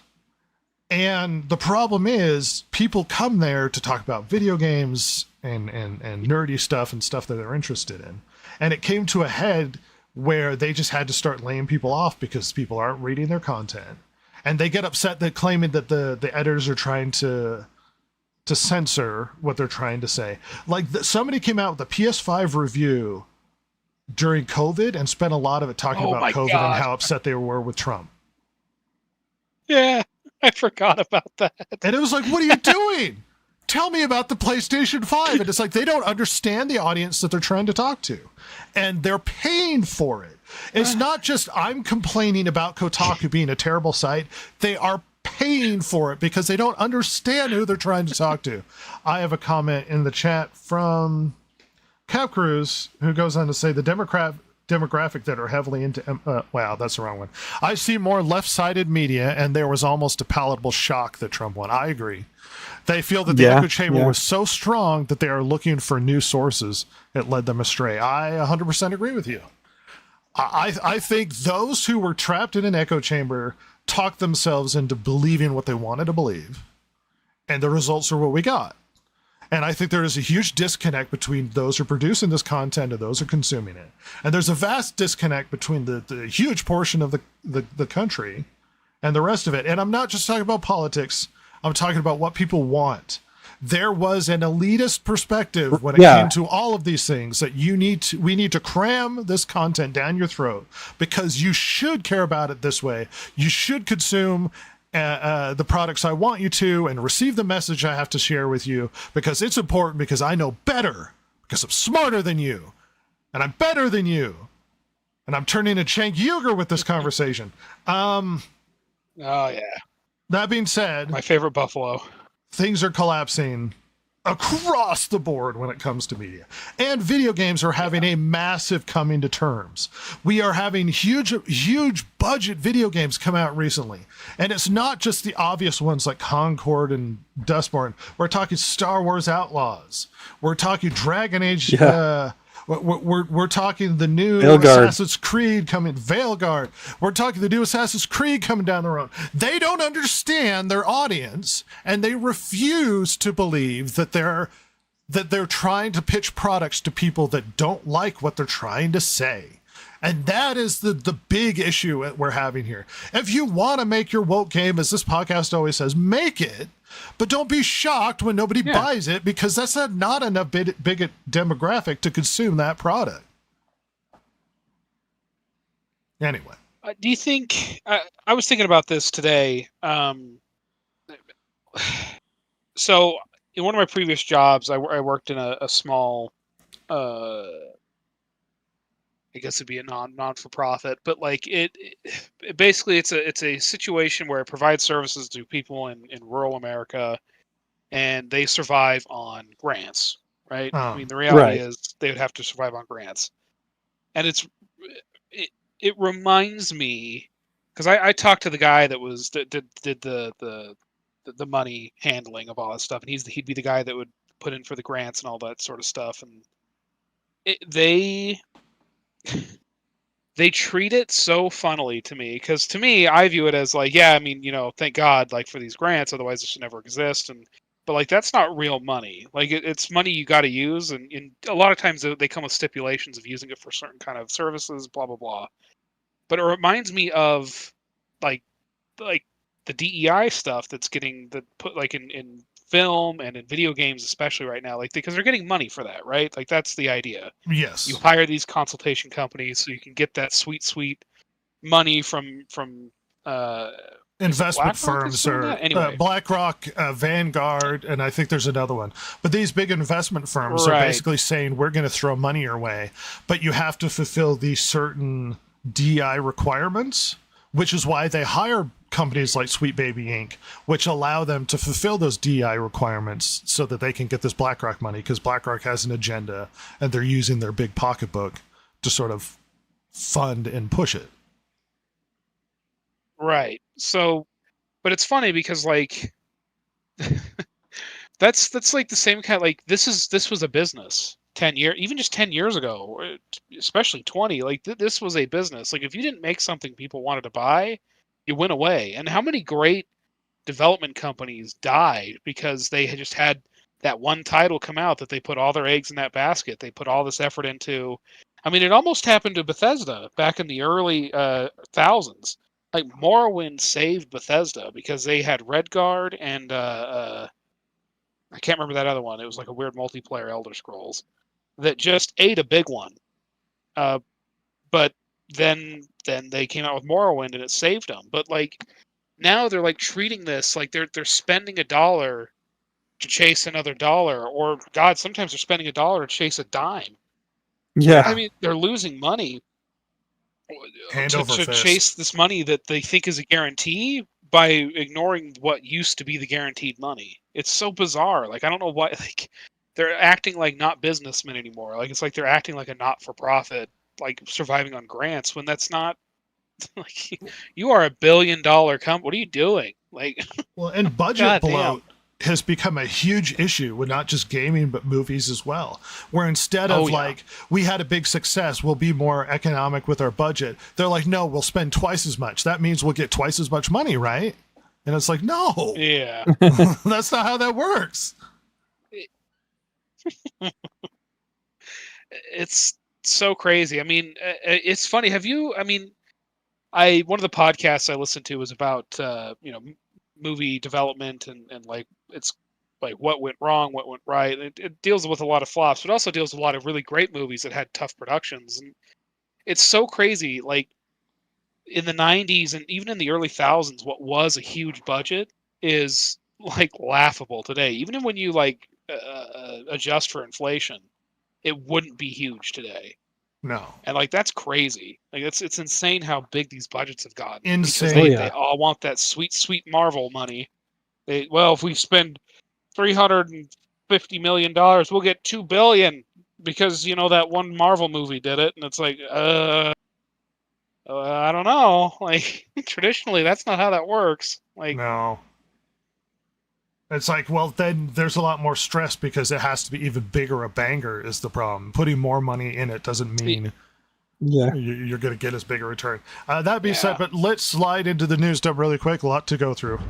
And the problem is people come there to talk about video games and nerdy stuff and stuff that they're interested in. And it came to a head where they just had to start laying people off because people aren't reading their content. And they get upset that claiming that the editors are trying to censor what they're trying to say. Like somebody came out with a PS5 review during COVID and spent a lot of it talking about COVID and how upset they were with Trump. Yeah, I forgot about that. And it was like, what are you doing? Tell me about the PlayStation 5. And it's like, they don't understand the audience that they're trying to talk to. And they're paying for it. It's not just I'm complaining about Kotaku being a terrible site. They are paying for it because they don't understand who they're trying to talk to. I have a comment in the chat from Cap Cruz, who goes on to say the demographic that are heavily into wow, that's the wrong one. I see more left-sided media, and there was almost a palatable shock that Trump won. I agree. They feel that the echo chamber was so strong that they are looking for new sources. It led them astray. I 100% agree with you. I think those who were trapped in an echo chamber talked themselves into believing what they wanted to believe, and the results are what we got. And I think there is a huge disconnect between those who are producing this content and those who are consuming it. And there's a vast disconnect between the huge portion of the country and the rest of it. And I'm not just talking about politics. I'm talking about what people want. There was an elitist perspective when it came to all of these things that we need to cram this content down your throat because you should care about it this way. You should consume the products I want you to and receive the message I have to share with you because it's important, because I know better, because I'm smarter than you and I'm better than you and I'm turning into Cenk Uygur with this conversation. Oh yeah. That being said, my favorite buffalo. Things are collapsing across the board when it comes to media. And video games are having a massive coming to terms. We are having huge budget video games come out recently. And it's not just the obvious ones like Concord and Dustborn. We're talking Star Wars Outlaws. We're talking Dragon Age. Yeah. We're talking the new Veilguard. Assassin's Creed coming, Veilguard. We're talking the new Assassin's Creed coming down the road. They don't understand their audience, and they refuse to believe that they're trying to pitch products to people that don't like what they're trying to say. And that is the big issue that we're having here. If you want to make your woke game, as this podcast always says, make it. But don't be shocked when nobody buys it, because that's not enough big demographic to consume that product. Anyway. Do you think... I was thinking about this today. So, in one of my previous jobs, I worked in a small... I guess it'd be a non-for-profit, but like it basically it's a situation where it provides services to people in rural America, and they survive on grants, right? I mean, the reality is they would have to survive on grants, and it reminds me, because I talked to the guy that did the money handling of all that stuff, and he'd be the guy that would put in for the grants and all that sort of stuff, and they treat it so funnily to me, because to me, I view it as like, yeah, I mean, thank God, like, for these grants, otherwise this should never exist. But like, that's not real money. Like, it's money you got to use, and a lot of times they come with stipulations of using it for certain kind of services, blah blah blah. But it reminds me of like the DEI stuff that's getting put like in film and in video games, especially right now, like, because they're getting money for that, right? Like, that's the idea. Yes. You hire these consultation companies so you can get that sweet money from investment firms, or anyway. BlackRock, Vanguard, and I think there's another one. But these big investment firms are basically saying, we're going to throw money your way, but you have to fulfill these certain DI requirements, which is why they hire companies like Sweet Baby Inc., which allow them to fulfill those DI requirements so that they can get this BlackRock money, because BlackRock has an agenda and they're using their big pocketbook to sort of fund and push it. Right. So, but it's funny because like that's like the same kind of, like, this was a business 10 years, even just 10 years ago, or especially 20, like this was a business. Like, if you didn't make something people wanted to buy, you went away. And how many great development companies died because they had just had that one title come out that they put all their eggs in that basket. They put all this effort into. I mean, it almost happened to Bethesda back in the early thousands. Like, Morrowind saved Bethesda because they had Redguard and I can't remember that other one. It was like a weird multiplayer Elder Scrolls that just ate a big one. But then they came out with Morrowind and it saved them. But like, now they're like treating this like they're spending $1 to chase another dollar, or God, sometimes they're spending $1 to chase a dime. Yeah. I mean, they're losing money to chase this money that they think is a guarantee by ignoring what used to be the guaranteed money. It's so bizarre. Like, I don't know why, like, they're acting like not businessmen anymore. Like, it's like they're acting like a not-for-profit, like surviving on grants, when that's not, like, you are $1 billion company. What are you doing? Like, well, and budget bloat has become a huge issue with not just gaming but movies as well, where instead of like, we had a big success, we'll be more economic with our budget, they're like, no, we'll spend twice as much. That means we'll get twice as much money, right? And it's like, no, that's not how that works. It's so crazy. I mean, it's funny. One of the podcasts I listened to was about movie development and like, it's like what went wrong, what went right. It deals with a lot of flops, but also deals with a lot of really great movies that had tough productions. And it's so crazy. Like, in the 90s and even in the early thousands, what was a huge budget is like laughable today. Even when you like adjust for inflation, it wouldn't be huge today. No. And like, that's crazy. Like, it's insane how big these budgets have gotten. Insane. They all want that sweet Marvel money. If we spend $350 $50 million. We'll get $2 billion because that one Marvel movie did it, and it's like, I don't know. Like traditionally, that's not how that works. Like, No. It's like, well, then there's a lot more stress because it has to be even bigger a banger is the problem. Putting more money in it doesn't mean you're going to get as big a return. That being said, but let's slide into the news dump really quick. A lot to go through.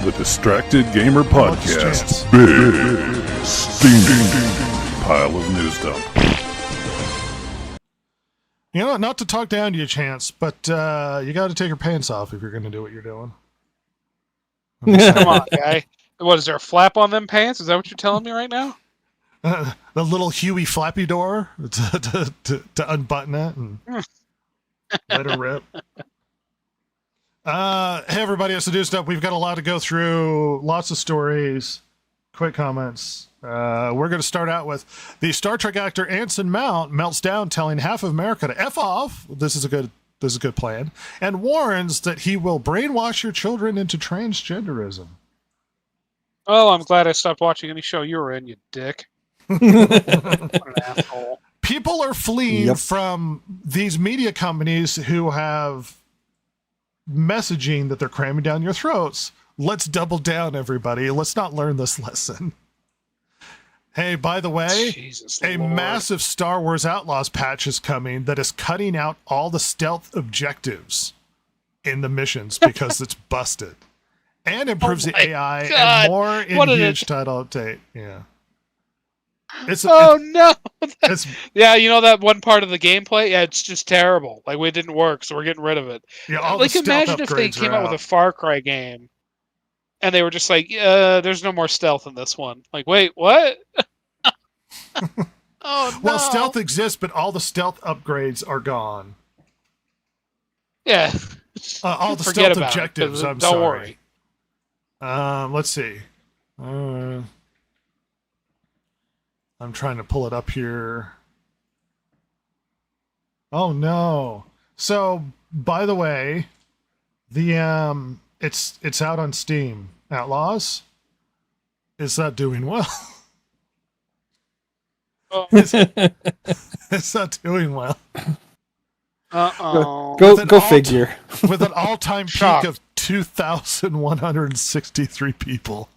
The Distracted Gamer Podcast. Big steaming pile of news dump. Not to talk down to you, Chance, but you got to take your pants off if you're going to do what you're doing. come on, guy. What, is there a flap on them pants? Is that what you're telling me right now? The little Huey flappy door to unbutton it and let it rip. Hey, everybody, it's the news stuff. We've got a lot to go through, lots of stories, quick comments. We're going to start out with the Star Trek actor Anson Mount melts down, telling half of America to F off. This is a good plan, and warns that he will brainwash your children into transgenderism. Oh, I'm glad I stopped watching any show you were in, you dick. What an asshole. People are fleeing from these media companies who have messaging that they're cramming down your throats. Let's double down, everybody. Let's not learn this lesson. Hey, by the way, Jesus a Lord. massive Star Wars Outlaws patch is coming that is cutting out all the stealth objectives in the missions because it's busted. And improves the AI God. and more in What huge title update. Yeah. No. It's, Yeah, that one part of the gameplay? Yeah, it's just terrible. Like, it didn't work, so we're getting rid of it. yeah, all Like, the stealth imagine if they upgrades came are out with a Far Cry game, and they were just like, there's no more stealth in this one. Like, wait, what? Oh, no. Well, stealth exists, but all the stealth upgrades are gone. Yeah. All the Forget stealth about objectives, it, I'm don't sorry. worry. Let's see. I'm trying to pull it up here. Oh no. So, by the way, the it's out on Steam. Outlaws is not doing well. Oh. It's not doing well. Uh-oh. Go figure. With an all-time peak Shocked. of 2,163 people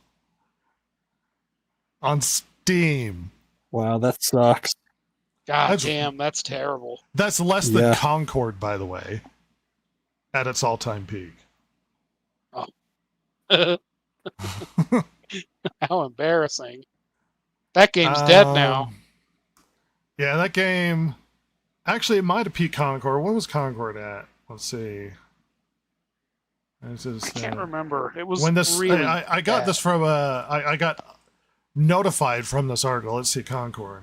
on Steam. Wow, that sucks. God damn, that's terrible. That's less than Concord, by the way, at its all-time peak. How embarrassing. That game's dead now. Yeah, that game... Actually, it might have peaked Concord. What was Concord at? Let's see. I can't remember. It was when this. really I got bad. this from I got notified from this article. Let's see, Concord.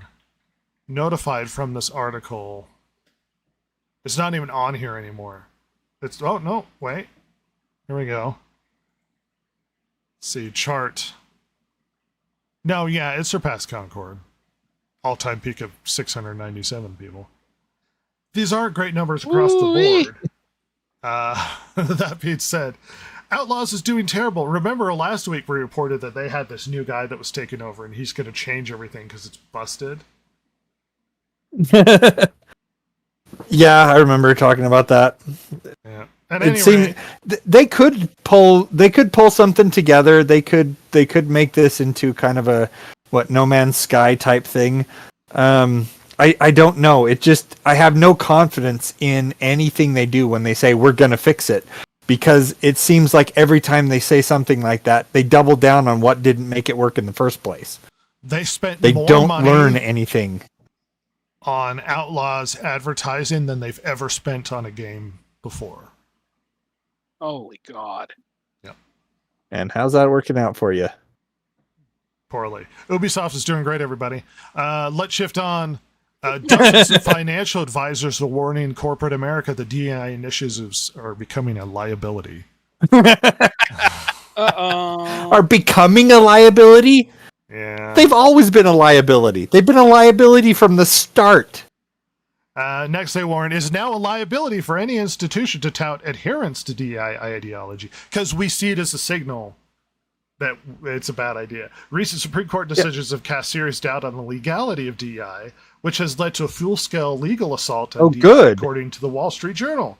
Notified from this article. It's not even on here anymore. It's no, wait. Here we go. Let's see, chart. No, yeah, it surpassed Concord. All-time peak of 697 people. These aren't great numbers across the board. That being said, Outlaws is doing terrible. Remember last week we reported that they had this new guy that was taking over and he's going to change everything because it's busted? Yeah, I remember talking about that. Yeah. And It anyway, seemed they could pull something together. They could make this into kind of a No Man's Sky type thing. I don't know. I have no confidence in anything they do when they say we're going to fix it, because it seems like every time they say something like that, they double down on what didn't make it work in the first place. they spent They more don't money learn anything. on Outlaws advertising than they've ever spent on a game before. Holy God. And how's that working out for you? Poorly. Ubisoft is doing great, everybody. Let's shift on. Dozens of financial advisors are warning corporate America that DEI initiatives are becoming a liability. Uh-oh. Are becoming a liability? Yeah. They've always been a liability. They've been a liability from the start. Next, they warn, is now a liability for any institution to tout adherence to DEI ideology, because we see it as a signal that it's a bad idea. Recent Supreme Court decisions have cast serious doubt on the legality of DEI, which has led to a full-scale legal assault on DEI, good. according to the Wall Street Journal.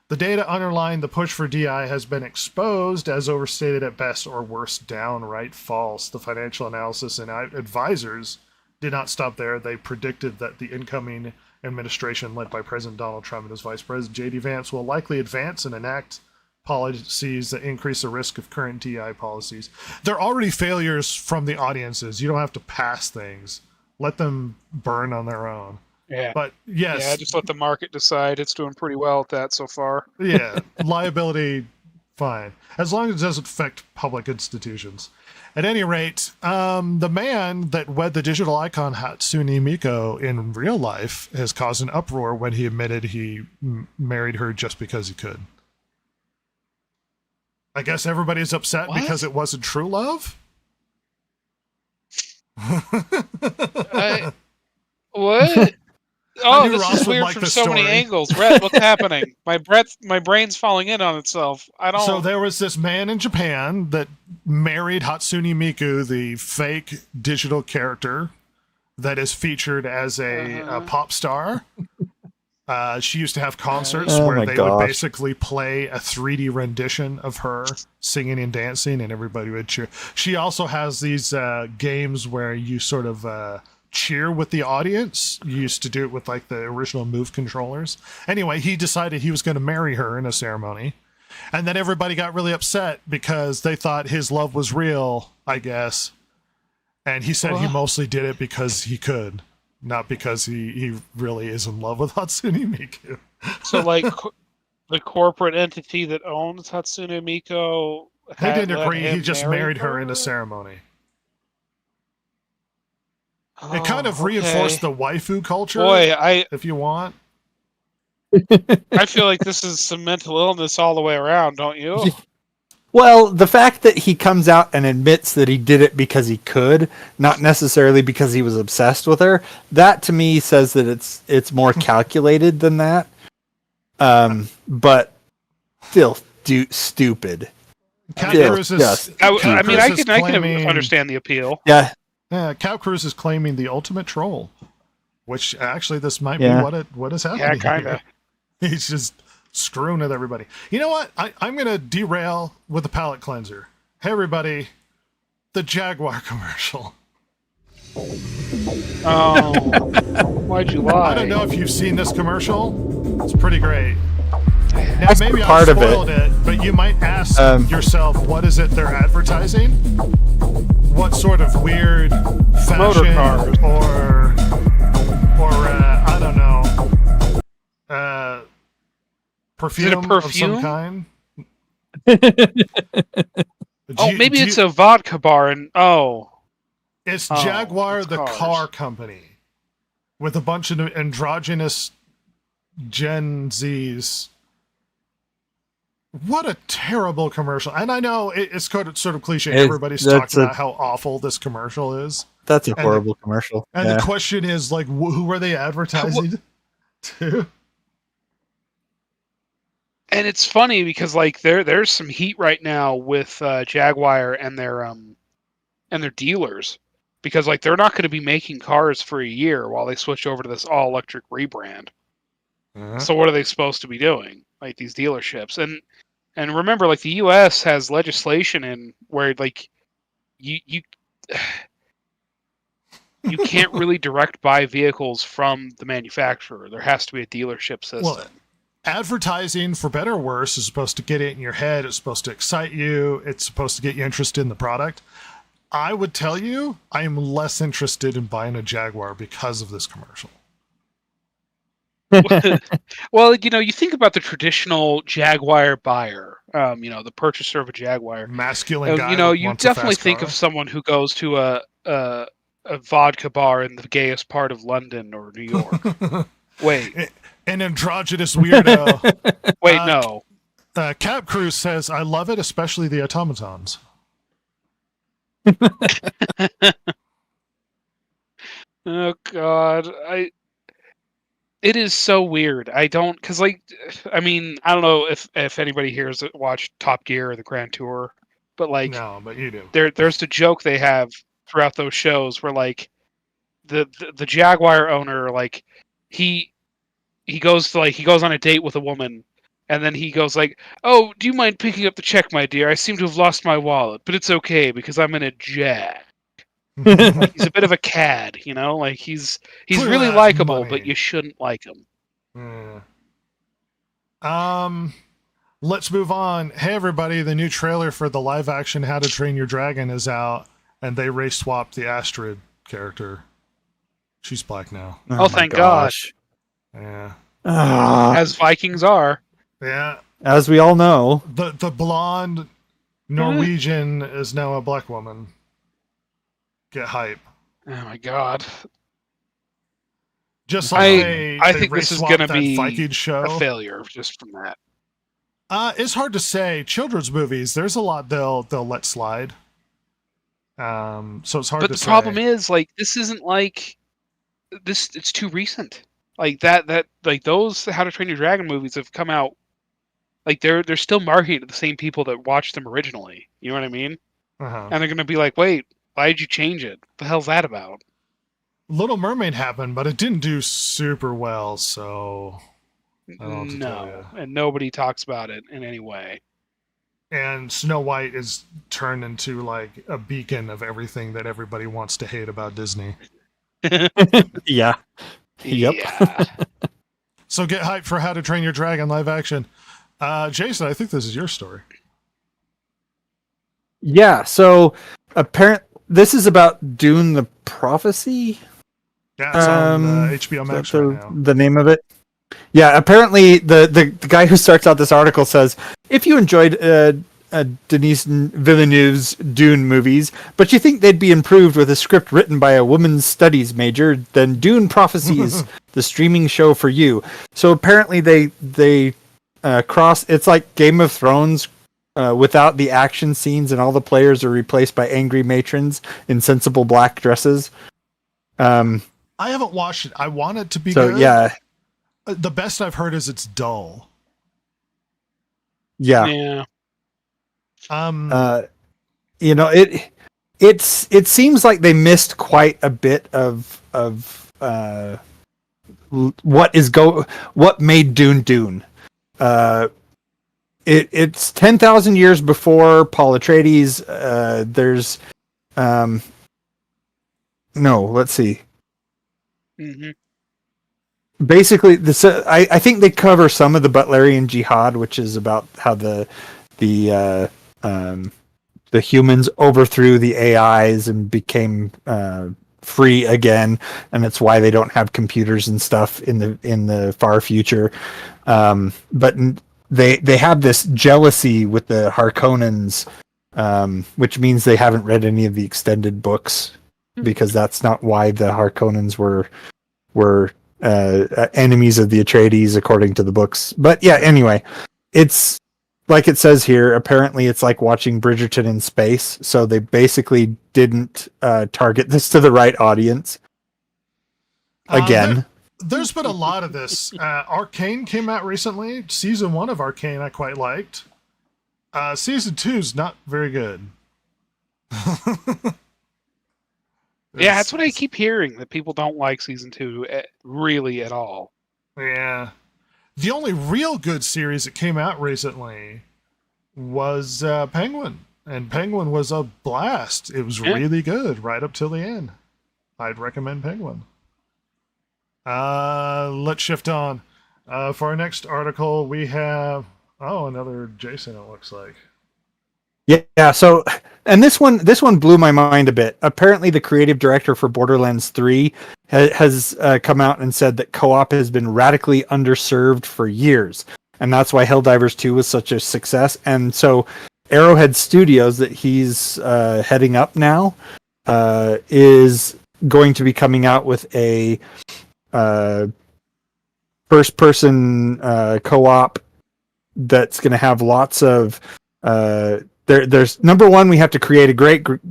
The data underlying the push for DI has been exposed as overstated at best or worse, downright false. The financial analysis and advisors did not stop there. They predicted that the incoming administration led by President Donald Trump and his Vice President J.D. Vance will likely advance and enact policies that increase the risk of current DI policies. They're already failures from the audiences. You don't have to pass things. Let them burn on their own. Yeah. But yes. Yeah, just let the market decide. It's doing pretty well at that so far. Yeah, liability, fine. As long as it doesn't affect public institutions. At any rate, the man that wed the digital icon Hatsune Miku in real life has caused an uproar when he admitted he married her just because he could. I guess everybody's upset because it wasn't true love? What? Oh, this Ross is would weird like from this so many story. angles. Rhett, what's happening? My brain's falling in on itself. I don't. So there was this man in Japan that married Hatsune Miku, the fake digital character that is featured as a pop star. She used to have concerts Oh where my they gosh. would basically play a 3D rendition of her singing and dancing, and everybody would cheer. She also has these games where you sort of cheer with the audience. You used to do it with like the original Move controllers. Anyway, he decided he was going to marry her in a ceremony. And then everybody got really upset because they thought his love was real, I guess. And he said he mostly did it because he could, not because he really is in love with Hatsune Miku. So, like, the corporate entity that owns Hatsune Miku. They didn't let agree. He him just marry married her in a ceremony. It kind of Oh, reinforced okay. the waifu culture, Boy, if you want. I feel like this is some mental illness all the way around, don't you? Well, the fact that he comes out and admits that he did it because he could, not necessarily because he was obsessed with her, that to me says that it's more calculated than that. But still stupid. Cat Still Cruz is, just- I mean, I Cruz is can claiming- understand the appeal. Yeah, Cat Cruz is claiming the ultimate troll, which actually this might Yeah. be what is happening. Yeah, kind here. of. He's just screwing with everybody. You know what? I'm going to derail with a palate cleanser. Hey, everybody. The Jaguar commercial. Oh, why'd you lie? I don't know if you've seen this commercial. It's pretty great. Now, That's maybe I part of it. spoiled it, but you might ask yourself, what is it they're advertising? What sort of weird fashion Motor cars. or I don't know, perfume of some perfume? kind? Oh, maybe it's a vodka bar, and It's Oh, Jaguar, it's the cars. car company, with a bunch of androgynous Gen Zs. What a terrible commercial. And I know it's sort of cliche. Everybody's that's talking about how awful this commercial is. that's a horrible commercial. And Yeah. the question is, like, who are they advertising to? and it's funny because like there's some heat right now with Jaguar and their dealers because like they're not going to be making cars for a year while they switch over to this all electric rebrand. So what are they supposed to be doing? Like these dealerships, and remember, like the U.S. has legislation in where like you can't really direct buy vehicles from the manufacturer. There has to be a dealership system. Well, advertising, for better or worse, is supposed to get it in your head. It's supposed to excite you. It's supposed to get you interested in the product. I would tell you, I am less interested in buying a Jaguar because of this commercial. Well, you think about the traditional Jaguar buyer, the purchaser of a Jaguar. Masculine guy. You wants a definitely fast think car. of someone who goes to a vodka bar in the gayest part of London or New York. Wait, An androgynous weirdo. wait, no. Cap Cruz says, I love it, especially the automatons. Oh God, It is so weird. I don't, I don't know if anybody here has watched Top Gear or the Grand Tour, but like No, but you do. there's the joke they have throughout those shows where like the Jaguar owner, like he goes on a date with a woman, and then he goes like, "Oh, do you mind picking up the check, my dear? I seem to have lost my wallet, but it's okay because I'm in a Jag." He's a bit of a cad, you know. Like he's Clearly really has likable, money. but you shouldn't like him. Yeah. Let's move on. Hey, everybody! The new trailer for the live-action How to Train Your Dragon is out, and they race swapped the Astrid character. She's black now. Oh, thank God. Yeah. As Vikings are. Yeah. As we all know. The blonde Norwegian is now a black woman. Get hype. Oh my God. Just like I they think this race is swapped going to that be Viking show. a failure just from that. It's hard to say. Children's movies, there's a lot they'll let slide. So it's hard But to the say. problem is, like, this isn't like this. It's too recent. Like that like those How to Train Your Dragon movies have come out. Like they're still marketed to the same people that watched them originally. You know what I mean? Uh-huh. And they're going to be like, wait, why did you change it? What the hell's that about? Little Mermaid happened, but it didn't do super well, so I don't know what to tell you. And nobody talks about it in any way. And Snow White is turned into like a beacon of everything that everybody wants to hate about Disney. Yeah. Yep. Yeah. So get hyped for How to Train Your Dragon live action. Jason, I think this is your story. Yeah. So this is about Dune the Prophecy. Yeah, it's on HBO Max right now. The name of it. Yeah, apparently the guy who starts out this article says, if you enjoyed Denis Villeneuve's Dune movies, but you think they'd be improved with a script written by a women's studies major, then Dune Prophecy is the streaming show for you. So apparently they cross. It's like Game of Thrones without the action scenes, and all the players are replaced by angry matrons in sensible black dresses. I haven't watched it. I want it to be so, good. Yeah. The best I've heard is it's dull. Yeah. Yeah. It seems like they missed quite a bit of what made Dune. It's 10,000 years before Paul Atreides. There's no, let's see. Mm-hmm. Basically, I think they cover some of the Butlerian Jihad, which is about how the humans overthrew the AIs and became free again, and that's why they don't have computers and stuff in the far future. But they have this jealousy with the Harkonnens, which means they haven't read any of the extended books, because that's not why the Harkonnens were enemies of the Atreides according to the books. But yeah, anyway, it's like it says here, apparently it's like watching Bridgerton in space, so they basically didn't target this to the right audience. Again. There's been a lot of this. Arcane came out recently. Season 1 of Arcane I quite liked. Season 2's not very good. Yeah, that's what I keep hearing, that people don't like season 2 really at all. Yeah. The only real good series that came out recently was Penguin. And Penguin was a blast. It was really good right up till the end. I'd recommend Penguin. Let's shift on. For our next article, we have... Oh, another Jason, it looks like. Yeah, so, and this one blew my mind a bit. Apparently the creative director for Borderlands 3 has come out and said that co-op has been radically underserved for years, and that's why Helldivers 2 was such a success. And so Arrowhead Studios, that he's heading up now, is going to be coming out with a first-person co-op that's going to have lots of... There's number one, we have to create a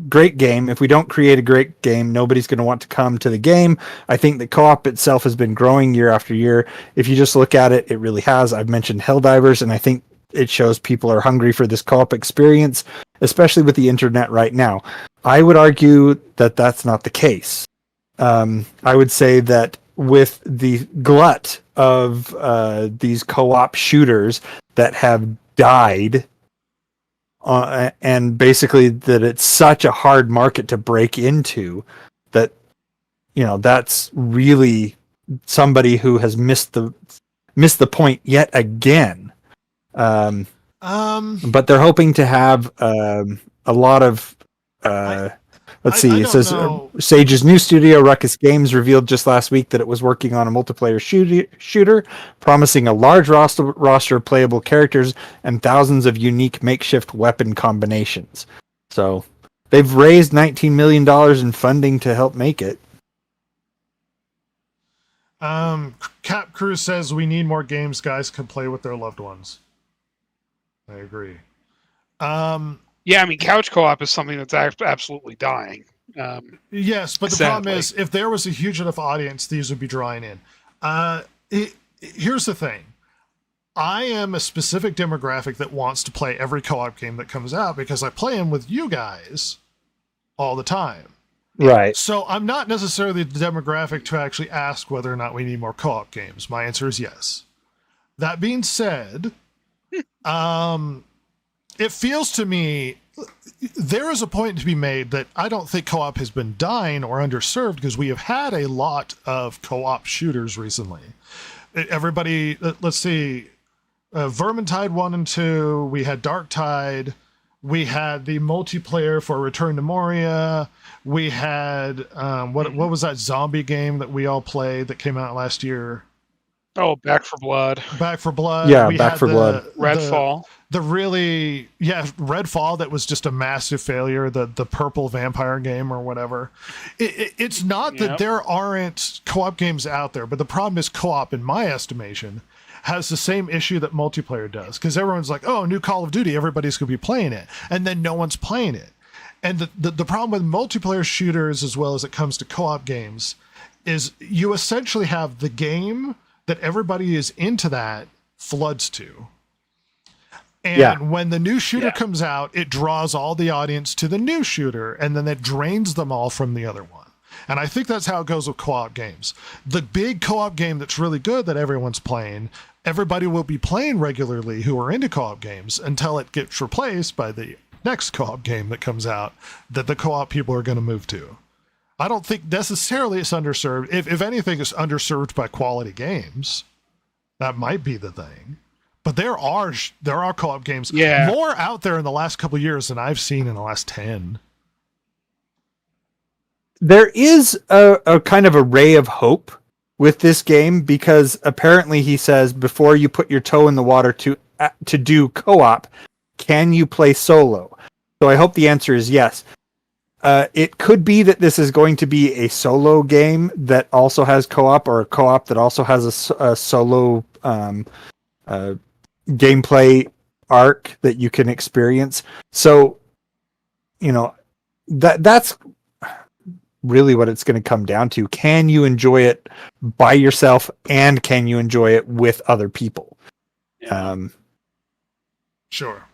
great game. If we don't create a great game, nobody's going to want to come to the game. I think the co-op itself has been growing year after year. If you just look at it, it really has. I've mentioned Helldivers, and I think it shows people are hungry for this co-op experience, especially with the internet right now. I would argue that that's not the case. I would say that with the glut of these co-op shooters that have died, and basically that it's such a hard market to break into, that that's really somebody who has missed the point yet again. But they're hoping to have a lot of let's see. It says Sage's new studio, Ruckus Games, revealed just last week that it was working on a multiplayer shooter, promising a large roster of playable characters and thousands of unique makeshift weapon combinations. So they've raised $19 million in funding to help make it. Cap Cruz says we need more games guys can play with their loved ones. I agree. Yeah, I mean, couch co-op is something that's absolutely dying. Yes, but the problem is, if there was a huge enough audience, these would be drawing in. Here's the thing. I am a specific demographic that wants to play every co-op game that comes out because I play them with you guys all the time. Right. So I'm not necessarily the demographic to actually ask whether or not we need more co-op games. My answer is yes. That being said, it feels to me there is a point to be made that I don't think co-op has been dying or underserved because we have had a lot of co-op shooters recently. Everybody, let's see, Vermintide 1 and 2, we had Darktide, we had the multiplayer for Return to Moria, we had, what was that zombie game that we all played that came out last year? Oh, Back 4 Blood. Back 4 Blood. Yeah, Back 4 Blood. Redfall. Redfall, that was just a massive failure, the purple vampire game or whatever. It's not that there aren't co-op games out there, but the problem is co-op, in my estimation, has the same issue that multiplayer does, because everyone's like, oh, new Call of Duty, everybody's going to be playing it, and then no one's playing it. And the problem with multiplayer shooters, as well as it comes to co-op games, is you essentially have the game that everybody is into that floods to. And when the new shooter comes out, it draws all the audience to the new shooter, and then it drains them all from the other one. And I think that's how it goes with co-op games. The big co-op game that's really good that everyone's playing, everybody will be playing regularly who are into co-op games until it gets replaced by the next co-op game that comes out that the co-op people are going to move to. I don't think necessarily it's underserved. If anything, it's underserved by quality games. That might be the thing. But there are co-op games more out there in the last couple of years than I've seen in the last 10. There is a kind of a ray of hope with this game, because apparently he says before you put your toe in the water to do co-op, can you play solo? So I hope the answer is yes. It could be that this is going to be a solo game that also has co-op, or a co-op that also has a solo gameplay arc that you can experience. So, that's really what it's going to come down to. Can you enjoy it by yourself, and can you enjoy it with other people? Sure.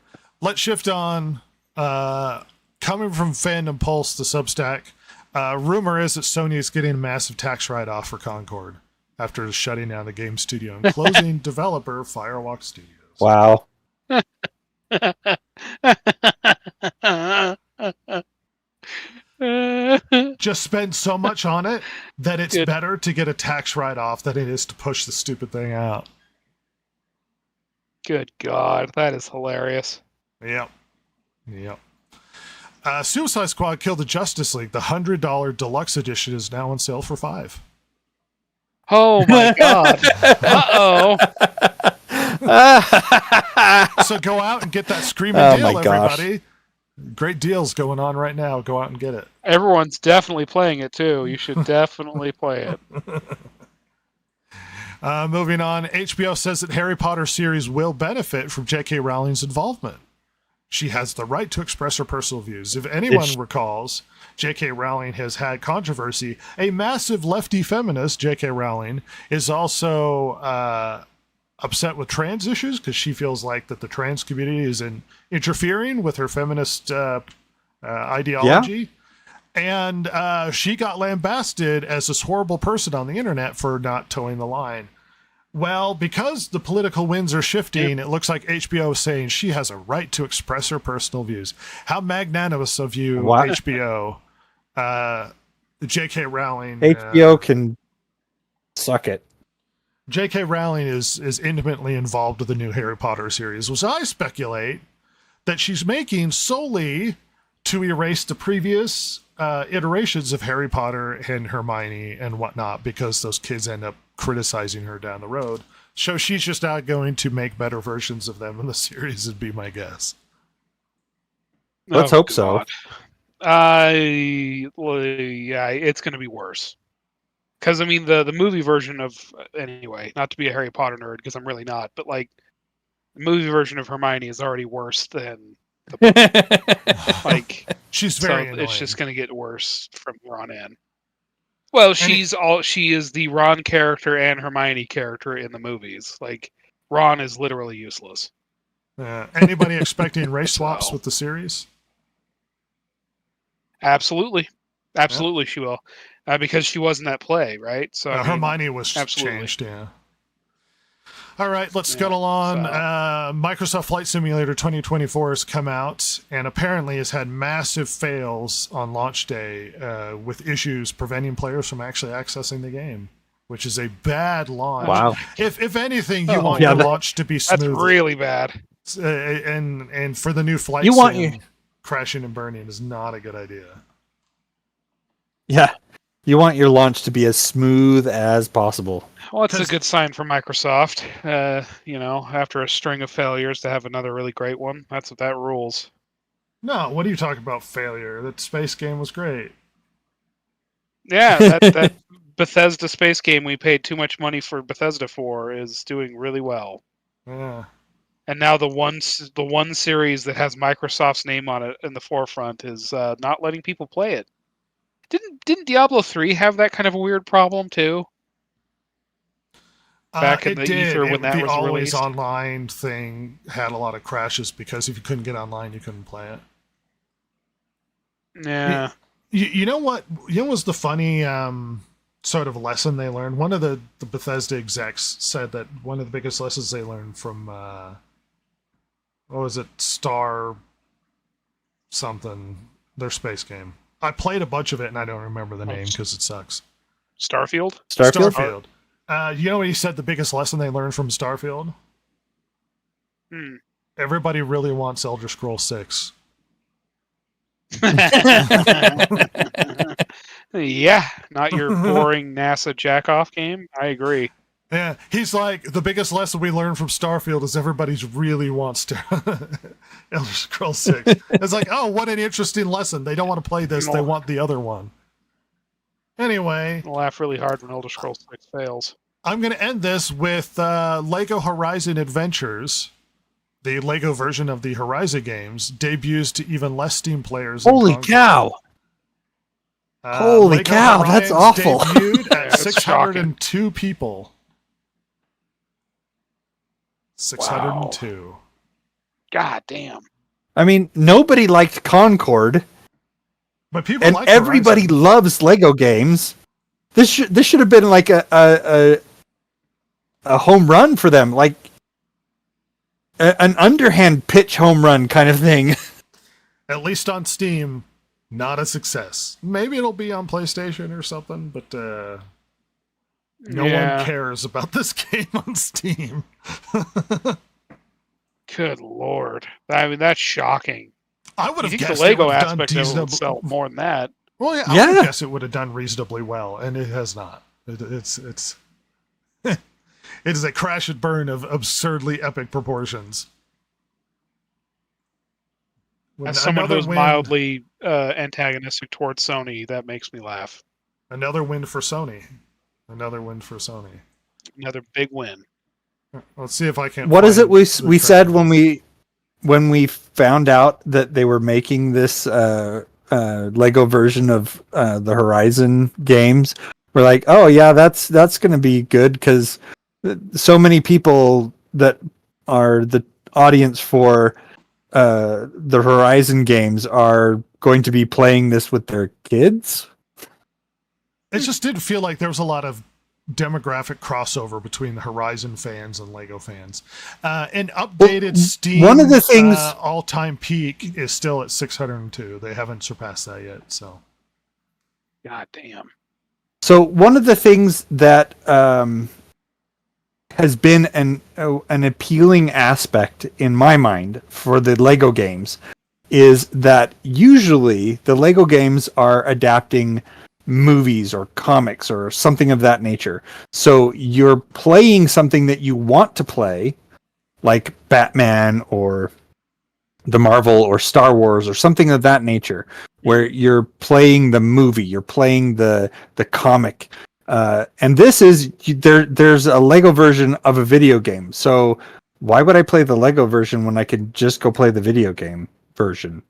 Let's shift on. Coming from Fandom Pulse, the Substack, rumor is that Sony is getting a massive tax write-off for Concord after shutting down the game studio and closing developer Firewalk Studios. Wow. Just spend so much on it that it's better to get a tax write-off than it is to push the stupid thing out. Good God, that is hilarious. Yep. Suicide Squad Killed the Justice League. The $100 deluxe edition is now on sale for $5. Oh my God. Uh-oh. So go out and get that screaming deal, everybody. Great deals going on right now. Go out and get it. Everyone's definitely playing it too. You should definitely play it. Moving on, HBO says that Harry Potter series will benefit from J.K. Rowling's involvement. She has the right to express her personal views. If anyone recalls, J.K. Rowling has had controversy. A massive lefty feminist, J.K. Rowling, is also upset with trans issues because she feels like that the trans community is interfering with her feminist ideology. And she got lambasted as this horrible person on the internet for not towing the line. Well, because the political winds are shifting, it looks like HBO is saying she has a right to express her personal views. How magnanimous of you, HBO. J.K. Rowling. HBO can suck it. J.K. Rowling is intimately involved with the new Harry Potter series, which I speculate that she's making solely to erase the previous iterations of Harry Potter and Hermione and whatnot, because those kids end up criticizing her down the road. So she's just not going to make better versions of them in the series, would be my guess. Let's hope so. Yeah, it's going to be worse. Because, I mean, the movie version of... Anyway, not to be a Harry Potter nerd, because I'm really not, but, like, the movie version of Hermione is already worse than the book. Like, she's very annoying. It's just going to get worse from here on in. Well, she is the Ron character and Hermione character in the movies. Like, Ron is literally useless. Anybody expecting race swaps with the series? Absolutely. She will. Because she was in that play, right? So Hermione was changed, yeah. All right, let's go along. Microsoft Flight Simulator 2024 has come out and apparently has had massive fails on launch day with issues preventing players from actually accessing the game, which is a bad launch. Wow. If anything, you want your launch to be smooth. That's really bad. And for the new flight crashing and burning is not a good idea. Yeah. You want your launch to be as smooth as possible. Well, it's a good sign for Microsoft. After a string of failures, to have another really great one. That's what that rules. No, what are you talking about failure? That space game was great. Yeah, that Bethesda space game we paid too much money for Bethesda for is doing really well. Yeah. And now the one series that has Microsoft's name on it in the forefront is not letting people play it. Didn't Diablo 3 have that kind of a weird problem too? Back in the ether when that was always released. Online thing had a lot of crashes because if you couldn't get online, you couldn't play it. Yeah. You know what? You know what's the funny sort of lesson they learned? One of the Bethesda execs said that one of the biggest lessons they learned from what was it? Star something, their space game. I played a bunch of it and I don't remember the name because it sucks. Starfield? Starfield. You know what he said the biggest lesson they learned from Starfield? Everybody really wants Elder Scrolls 6. Yeah, not your boring NASA jack-off game. I agree. Yeah, he's like, the biggest lesson we learned from Starfield is everybody's really wants to Elder Scrolls 6. It's like, oh, what an interesting lesson. They don't want to play this, they want the other one. Anyway. I'll laugh really hard when Elder Scrolls 6 fails. I'm going to end this with LEGO Horizon Adventures. The LEGO version of the Horizon games debuts to even less Steam players. Holy cow! Holy cow, that's awful. Debuted at 602 people. 602. Wow. God damn. I mean, nobody liked Concord, but people and like everybody Horizon. loves Lego games. This should have been like a home run for them, like an underhand pitch home run kind of thing. At least on Steam, not a success. Maybe it'll be on PlayStation or something, but no one cares about this game on Steam. Good lord. I mean, that's shocking. I would have guessed the Lego it aspect of it would sell more than that. Well, yeah, I would guess it would have done reasonably well, and it has not. It's it is a crash and burn of absurdly epic proportions. As someone who's mildly antagonistic towards Sony, that makes me laugh. Another win for Sony. Another win for Sony. Another big win. Let's see if I can. What is it we said when we found out that they were making this Lego version of the Horizon games? We're like, oh yeah, that's going to be good because so many people that are the audience for the Horizon games are going to be playing this with their kids. It just didn't feel like there was a lot of demographic crossover between the Horizon fans and Lego fans. An updated Steam one of the things all-time peak is still at 602. They haven't surpassed that yet. So, God damn. So one of the things that has been an appealing aspect in my mind for the Lego games is that usually the Lego games are adapting movies or comics or something of that nature. So you're playing something that you want to play, like Batman or the Marvel or Star Wars or something of that nature, where you're playing the movie, you're playing the comic. And this is there's a Lego version of a video game. So why would I play the Lego version when I could just go play the video game version?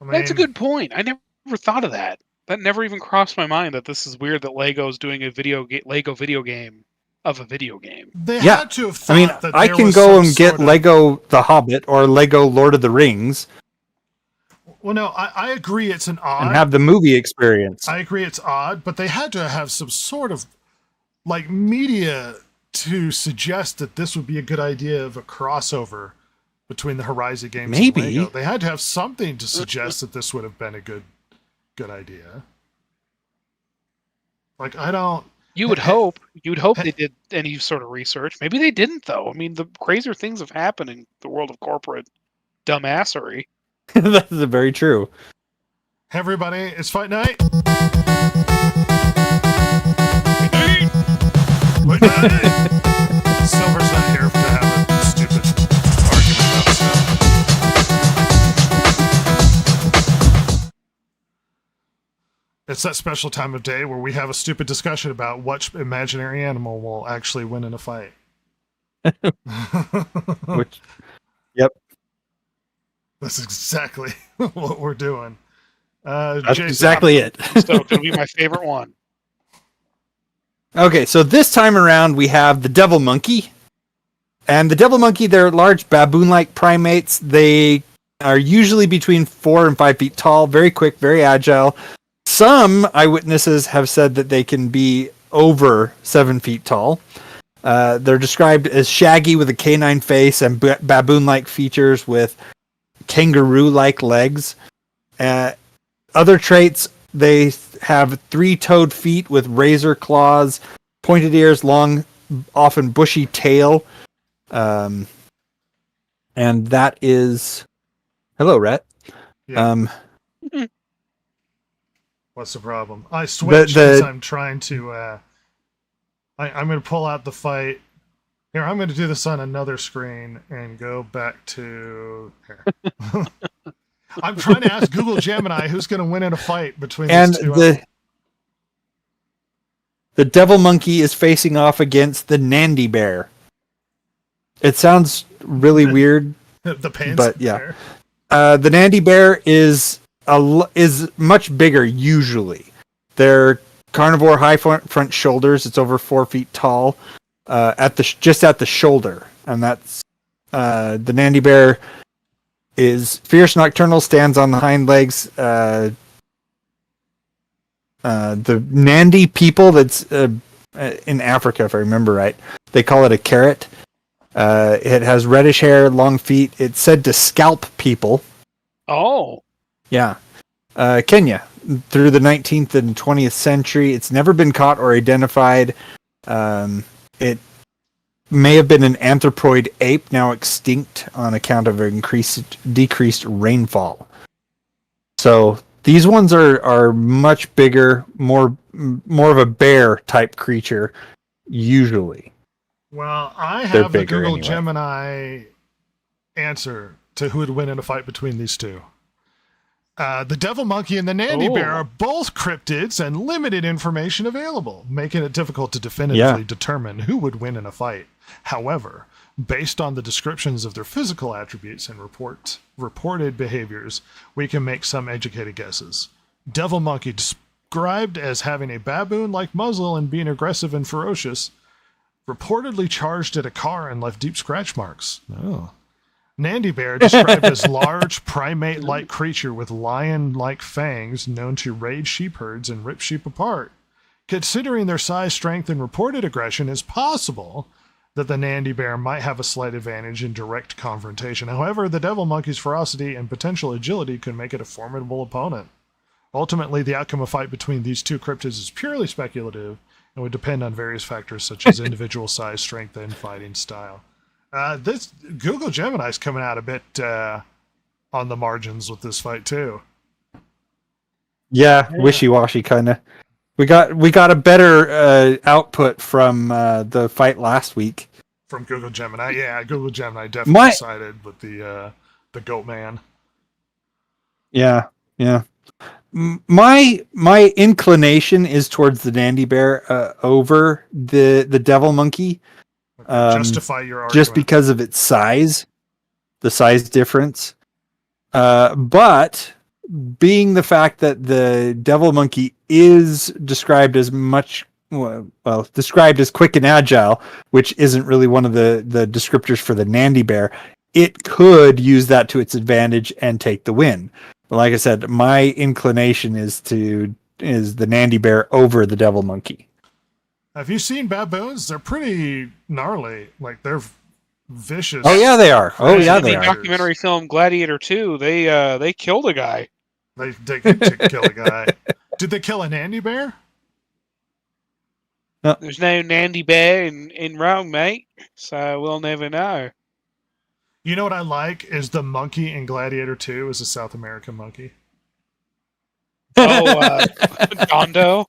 I mean, That's a good point. I never thought of that. That never even crossed my mind that this is weird that Lego's doing a Lego video game of a video game. They Yeah. had to have thought I mean, that I there can was go some and get sort of- Lego The Hobbit or Lego Lord of the Rings Well, no, I agree it's an odd. and have the movie experience. I agree it's odd, but they had to have some sort of like media to suggest that this would be a good idea of a crossover between the Horizon games Maybe. and Lego. They had to have something to suggest that this would have been a good idea. Like I don't You'd hope they did any sort of research. Maybe they didn't, though. I mean, the crazier things have happened in the world of corporate dumbassery. That's very true. Hey everybody, it's fight night. Fight night. Silver's not here to have a stupid argument about stuff. It's that special time of day where we have a stupid discussion about what imaginary animal will actually win in a fight. Which, yep, That's exactly what we're doing. that's Jason, exactly it. So it'll be my favorite one. Okay, so this time around we have the devil monkey. And the devil monkey, they're large baboon-like primates. They are usually between 4 and 5 feet tall, very quick, very agile. Some eyewitnesses have said that they can be over 7 feet tall. They're described as shaggy with a canine face and baboon-like features with kangaroo-like legs. Other traits, they have 3-toed feet with razor claws, pointed ears, long, often bushy tail. And that is... Hello, Rhett. Yeah. What's the problem? I switched because I'm trying to. I'm going to pull out the fight. Here, I'm going to do this on another screen and go back to. Here. I'm trying to ask Google Gemini who's going to win in a fight between these two. The devil monkey is facing off against the Nandy bear. It sounds really weird, the pants, but yeah. The Nandy bear is much bigger usually. They're carnivore, high front shoulders. It's over 4 feet tall just at the shoulder, and that's the Nandy bear is fierce, nocturnal, stands on the hind legs. The Nandy people, that's in Africa, if I remember right, they call it a carrot. It has reddish hair, long feet. It's said to scalp people. Oh. Yeah. Kenya, through the 19th and 20th century, it's never been caught or identified. It may have been an anthropoid ape, now extinct on account of decreased rainfall. So these ones are much bigger, more of a bear type creature, usually. Well, I They're have the bigger Google anyway. Gemini answer to who would win in a fight between these two. The devil monkey and the Nandy bear are both cryptids and limited information available, making it difficult to definitively determine who would win in a fight. However, based on the descriptions of their physical attributes and reported behaviors, we can make some educated guesses. Devil monkey described as having a baboon-like muzzle and being aggressive and ferocious, reportedly charged at a car and left deep scratch marks. Oh. Nandi bear, described as large primate-like creature with lion-like fangs, known to raid sheep herds and rip sheep apart. Considering their size, strength, and reported aggression, it's possible that the Nandi bear might have a slight advantage in direct confrontation. However, the devil monkey's ferocity and potential agility could make it a formidable opponent. Ultimately, the outcome of a fight between these two cryptids is purely speculative and would depend on various factors such as individual size, strength, and fighting style. This Google Gemini's coming out a bit on the margins with this fight too. Yeah, wishy-washy kind of. We got a better output from the fight last week from Google Gemini. Yeah, Google Gemini definitely sided with the goat man. Yeah. My inclination is towards the Nandi bear over the devil monkey. Okay, justify your argument. Just because of its size, the size difference. But being the fact that the devil monkey is described as described as quick and agile, which isn't really one of the descriptors for the Nandi bear, it could use that to its advantage and take the win. But like I said, my inclination is the Nandi bear over the devil monkey. Have you seen baboons? They're pretty gnarly. Like, they're vicious. Oh yeah, they are. Oh yeah, they are. The documentary film Gladiator 2, they killed a guy. They did kill a guy. Did they kill a Nandi bear? No. There's no Nandi bear in Rome, mate. So we'll never know. You know what I like is the monkey in Gladiator 2 is a South American monkey. Oh, Dondo.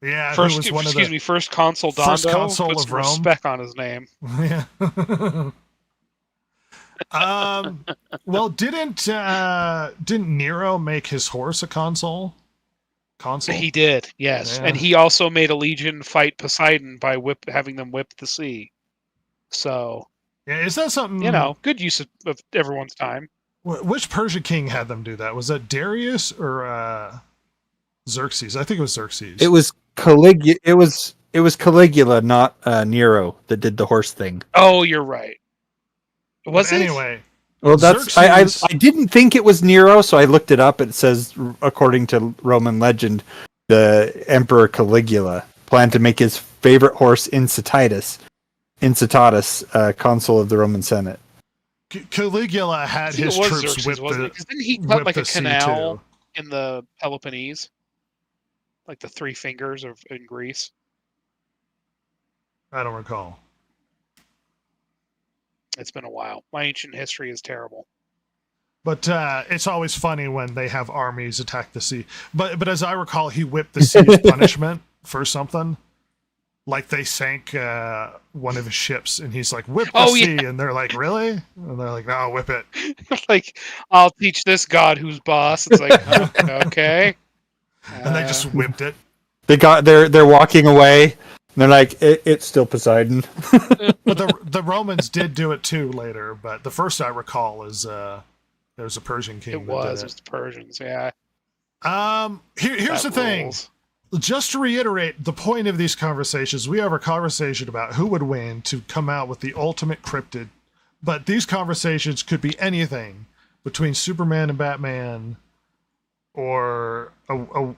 Yeah, first consul Dondo. First consul Put of some Rome. Respect on his name. Yeah. Well, didn't Nero make his horse a consul? He did, yes, Yeah. and he also made a legion fight Poseidon by having them whip the sea. So, yeah, is that something? Good use of everyone's time. Which Persian king had them do that? Was that Darius or Xerxes? I think it was Xerxes. It was Caligula. It was Caligula, not Nero, that did the horse thing. Oh, you're right. Was it? Anyway. Well, that's I didn't think it was Nero, so I looked it up. It says, according to Roman legend, the Emperor Caligula planned to make his favorite horse Incitatus, consul of the Roman Senate. Caligula had his troops Xerxes, whip wasn't the. it? 'Cause didn't he cut like a canal too. in the Peloponnese, like the Three Fingers in Greece? I don't recall. It's been a while. My ancient history is terrible. But it's always funny when they have armies attack the sea. But as I recall, he whipped the sea as punishment for something. Like they sank one of his ships, and he's like, "Whip the sea," and they're like, "Really?" And they're like, "No, whip it." Like, I'll teach this god who's boss. It's like, okay. And they just whipped it. They're walking away. And they're like, it's still Poseidon. But the Romans did do it too later. But the first I recall is there was a Persian king. It was the Persians, yeah. Here's the thing. Just to reiterate the point of these conversations, we have a conversation about who would win to come out with the ultimate cryptid. But these conversations could be anything between Superman and Batman, or a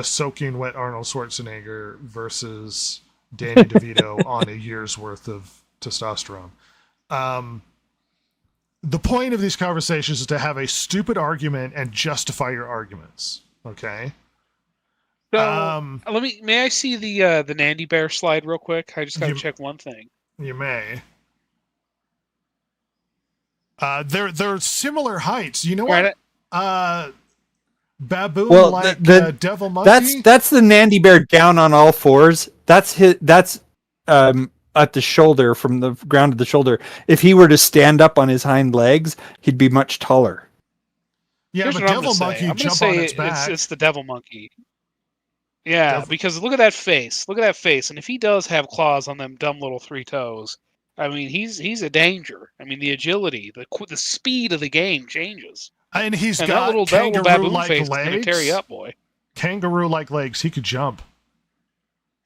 soaking wet Arnold Schwarzenegger versus Danny DeVito on a year's worth of testosterone. The point of these conversations is to have a stupid argument and justify your arguments. Okay. So may I see the Nandi bear slide real quick? I just gotta check one thing. You may. They're similar heights. You know what? Baboon devil monkey. That's the Nandi bear down on all fours. That's at the shoulder, from the ground to the shoulder. If he were to stand up on his hind legs, he'd be much taller. Yeah, Here's but what devil monkey jump on its back. It's the devil monkey. Yeah, because look at that face. Look at that face. And if he does have claws on them dumb little three toes, I mean, he's a danger. I mean, the agility, the speed of the game changes. And he's and got that little baboon face is legs. gonna tear you up, boy. kangaroo-like legs. He could jump.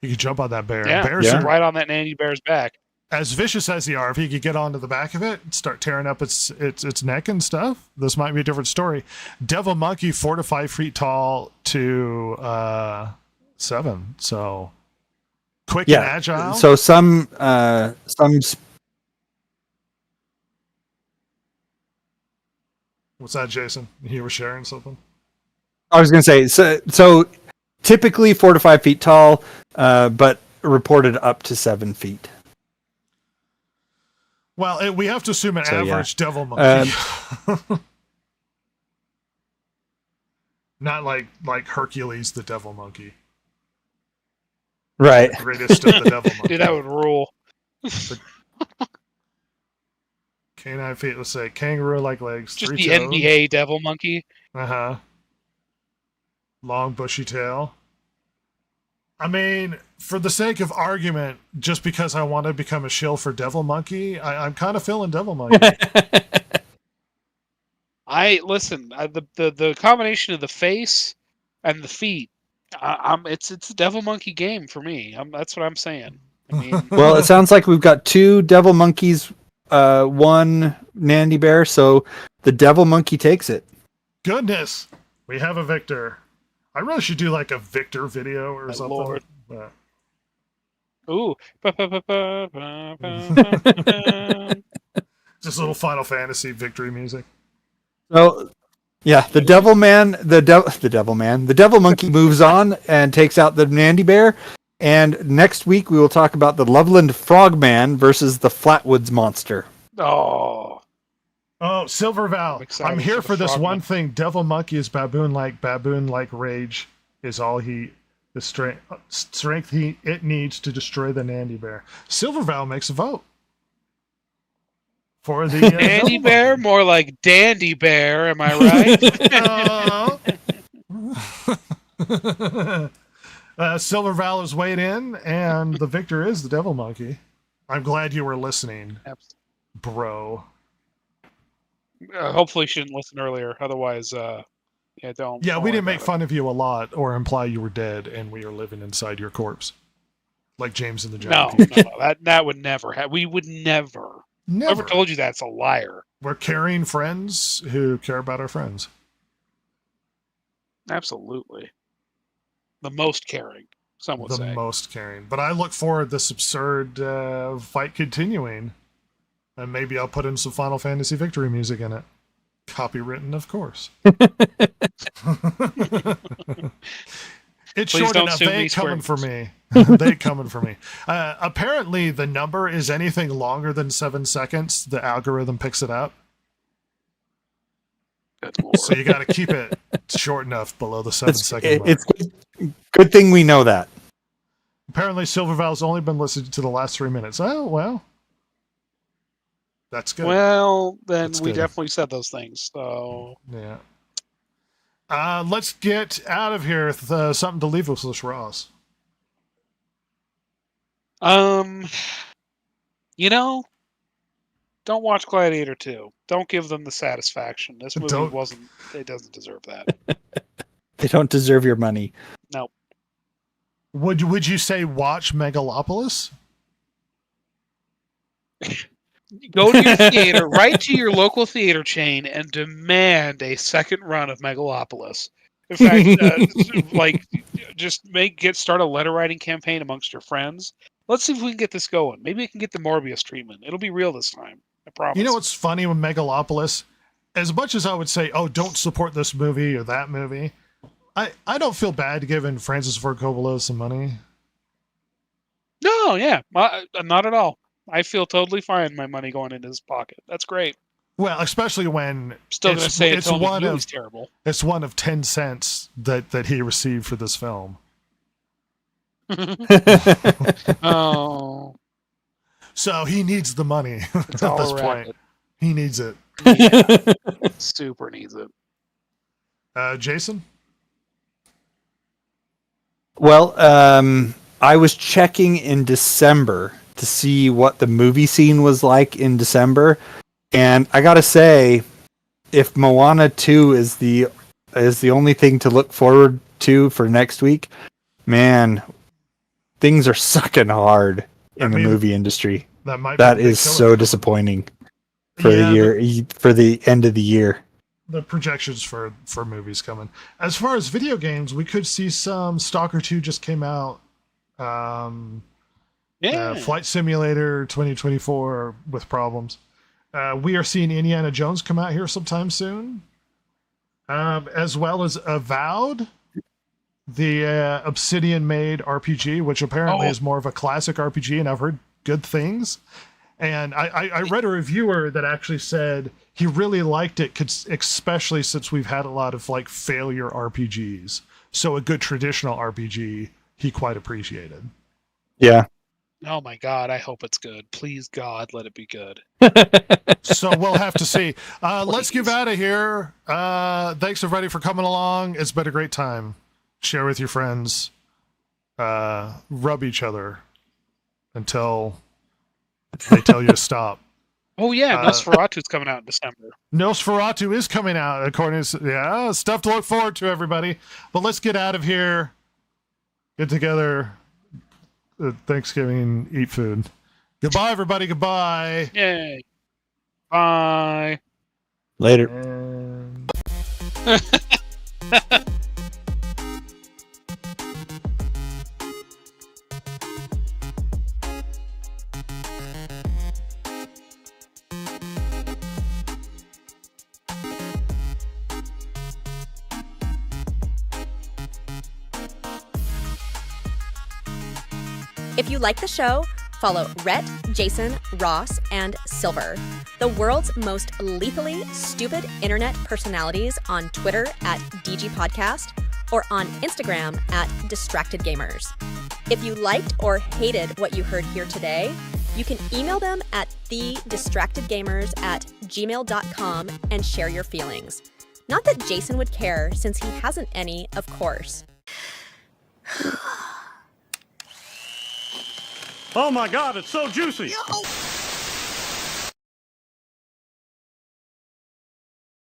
He could jump on that bear. Yeah, Bears Yeah. are right on that nanny bear's back. as vicious as they are. If he could get onto the back of it and start tearing up its neck and stuff, this might be a different story. Devil monkey, 4 to 5 feet tall to 7. So quick and agile. So some What's that, Jason? You were sharing something? I was going to say, so typically 4 to 5 feet tall, but reported up to 7 feet. Well, we have to assume an So, yeah. average devil monkey. Not like Hercules the devil monkey. Right. The greatest of the devil monkeys. Dude, that would rule. Canine feet, let's say kangaroo-like legs, Just 3 the toes. NBA devil monkey. Uh-huh. Long bushy tail. I mean, for the sake of argument, just because I want to become a shill for devil monkey, I'm kind of feeling devil monkey. The combination of the face and the feet. It's a devil monkey game for me. That's what I'm saying. I mean, Well, it sounds like we've got 2 devil monkeys, 1 Nandy bear, so the devil monkey takes it. Goodness, we have a victor. I really should do like a victor video or My something. lord. But- ooh. just a little Final Fantasy victory music. So, yeah, the devil monkey moves on and takes out the Nandy bear. And next week we will talk about the Loveland Frogman versus the Flatwoods Monster. Oh. Oh, Silver Val. excited I'm here for for the this frogman. one thing. Devil monkey is baboon-like rage is all the strength it needs to destroy the Nandy bear. Silver Val makes a vote for the Nandy devil bear, monkey. more like dandy bear, am I right? Silver Val has weighed in, and the victor is the devil monkey. I'm glad you were listening, bro. Hopefully she didn't listen earlier. Otherwise, don't. Yeah, don't we worry didn't make about fun of you a lot or imply you were dead and we are living inside your corpse. Like James and the it. Giant No, Peach. that would never happen. We would never. Never. Whoever told you that's a liar. We're caring friends who care about our friends. Absolutely. The most caring, some would The say. most caring. But I look forward to this absurd fight continuing. And maybe I'll put in some Final Fantasy victory music in it. Copywritten, of course. It's Please short don't enough. sue They me, ain't coming for Square me. They ain't coming for me. Apparently, the number is anything longer than 7 seconds. The algorithm picks it up. Good Lord. So you got to keep it short enough below the 7-second mark. It's good thing we know that. Apparently, Silver Val's only been listening to the last 3 minutes. Oh, well. That's good. Well, then That's we good. definitely said those things. So Yeah. Let's get out of here with something to leave us with, Ross. don't watch Gladiator 2. Don't give them the satisfaction. This movie Don't. it doesn't deserve that. They don't deserve your money. No. Would you say watch Megalopolis? Go to your theater, right to your local theater chain, and demand a second run of Megalopolis. In fact, start a letter writing campaign amongst your friends. Let's see if we can get this going. Maybe we can get the Morbius treatment. It'll be real this time. I promise. You know what's funny with Megalopolis? As much as I would say, oh, don't support this movie or that movie, I don't feel bad giving Francis Ford Coppola some money. No, yeah, not at all. I feel totally fine. My money going into his pocket. That's great. Well, especially when Still going to say it's it's one the of movie's terrible. it's one of 10 cents that he received for this film. Oh, So he needs the money at all this right. point. He needs it. Super needs it. Jason? Well, I was checking in December to see what the movie scene was like in December, and I gotta say, if Moana 2 is the only thing to look forward 2 for next week. Man, things are sucking hard in the movie industry. That is so disappointing for the year, for the end of the year. The projections for movies coming. As far as video games, we could see some. Stalker 2 just came out. Flight Simulator 2024 with problems. We are seeing Indiana Jones come out here sometime soon. As well as Avowed, the Obsidian-made RPG, which apparently is more of a classic RPG, and I've heard good things. And I read a reviewer that actually said he really liked it, especially since we've had a lot of like failure RPGs. So a good traditional RPG he quite appreciated. Yeah. Oh my God, I hope it's good. Please, God, let it be good. So we'll have to see. Let's get out of here. Thanks everybody for coming along. It's been a great time. Share with your friends. Rub each other until they tell you to stop. Oh yeah, Nosferatu's coming out in December. Nosferatu is coming out, according to stuff to look forward to, everybody. But let's get out of here. Get together. Thanksgiving, eat food. Goodbye, everybody. Goodbye. Yay. Bye. Later. If you like the show, follow Rhett, Jason, Ross, and Silver, the world's most lethally stupid internet personalities, on Twitter at DGPodcast or on Instagram at DistractedGamers. If you liked or hated what you heard here today, you can email them at thedistractedgamers@gmail.com and share your feelings. Not that Jason would care, since he hasn't any, of course. Oh my God, it's so juicy.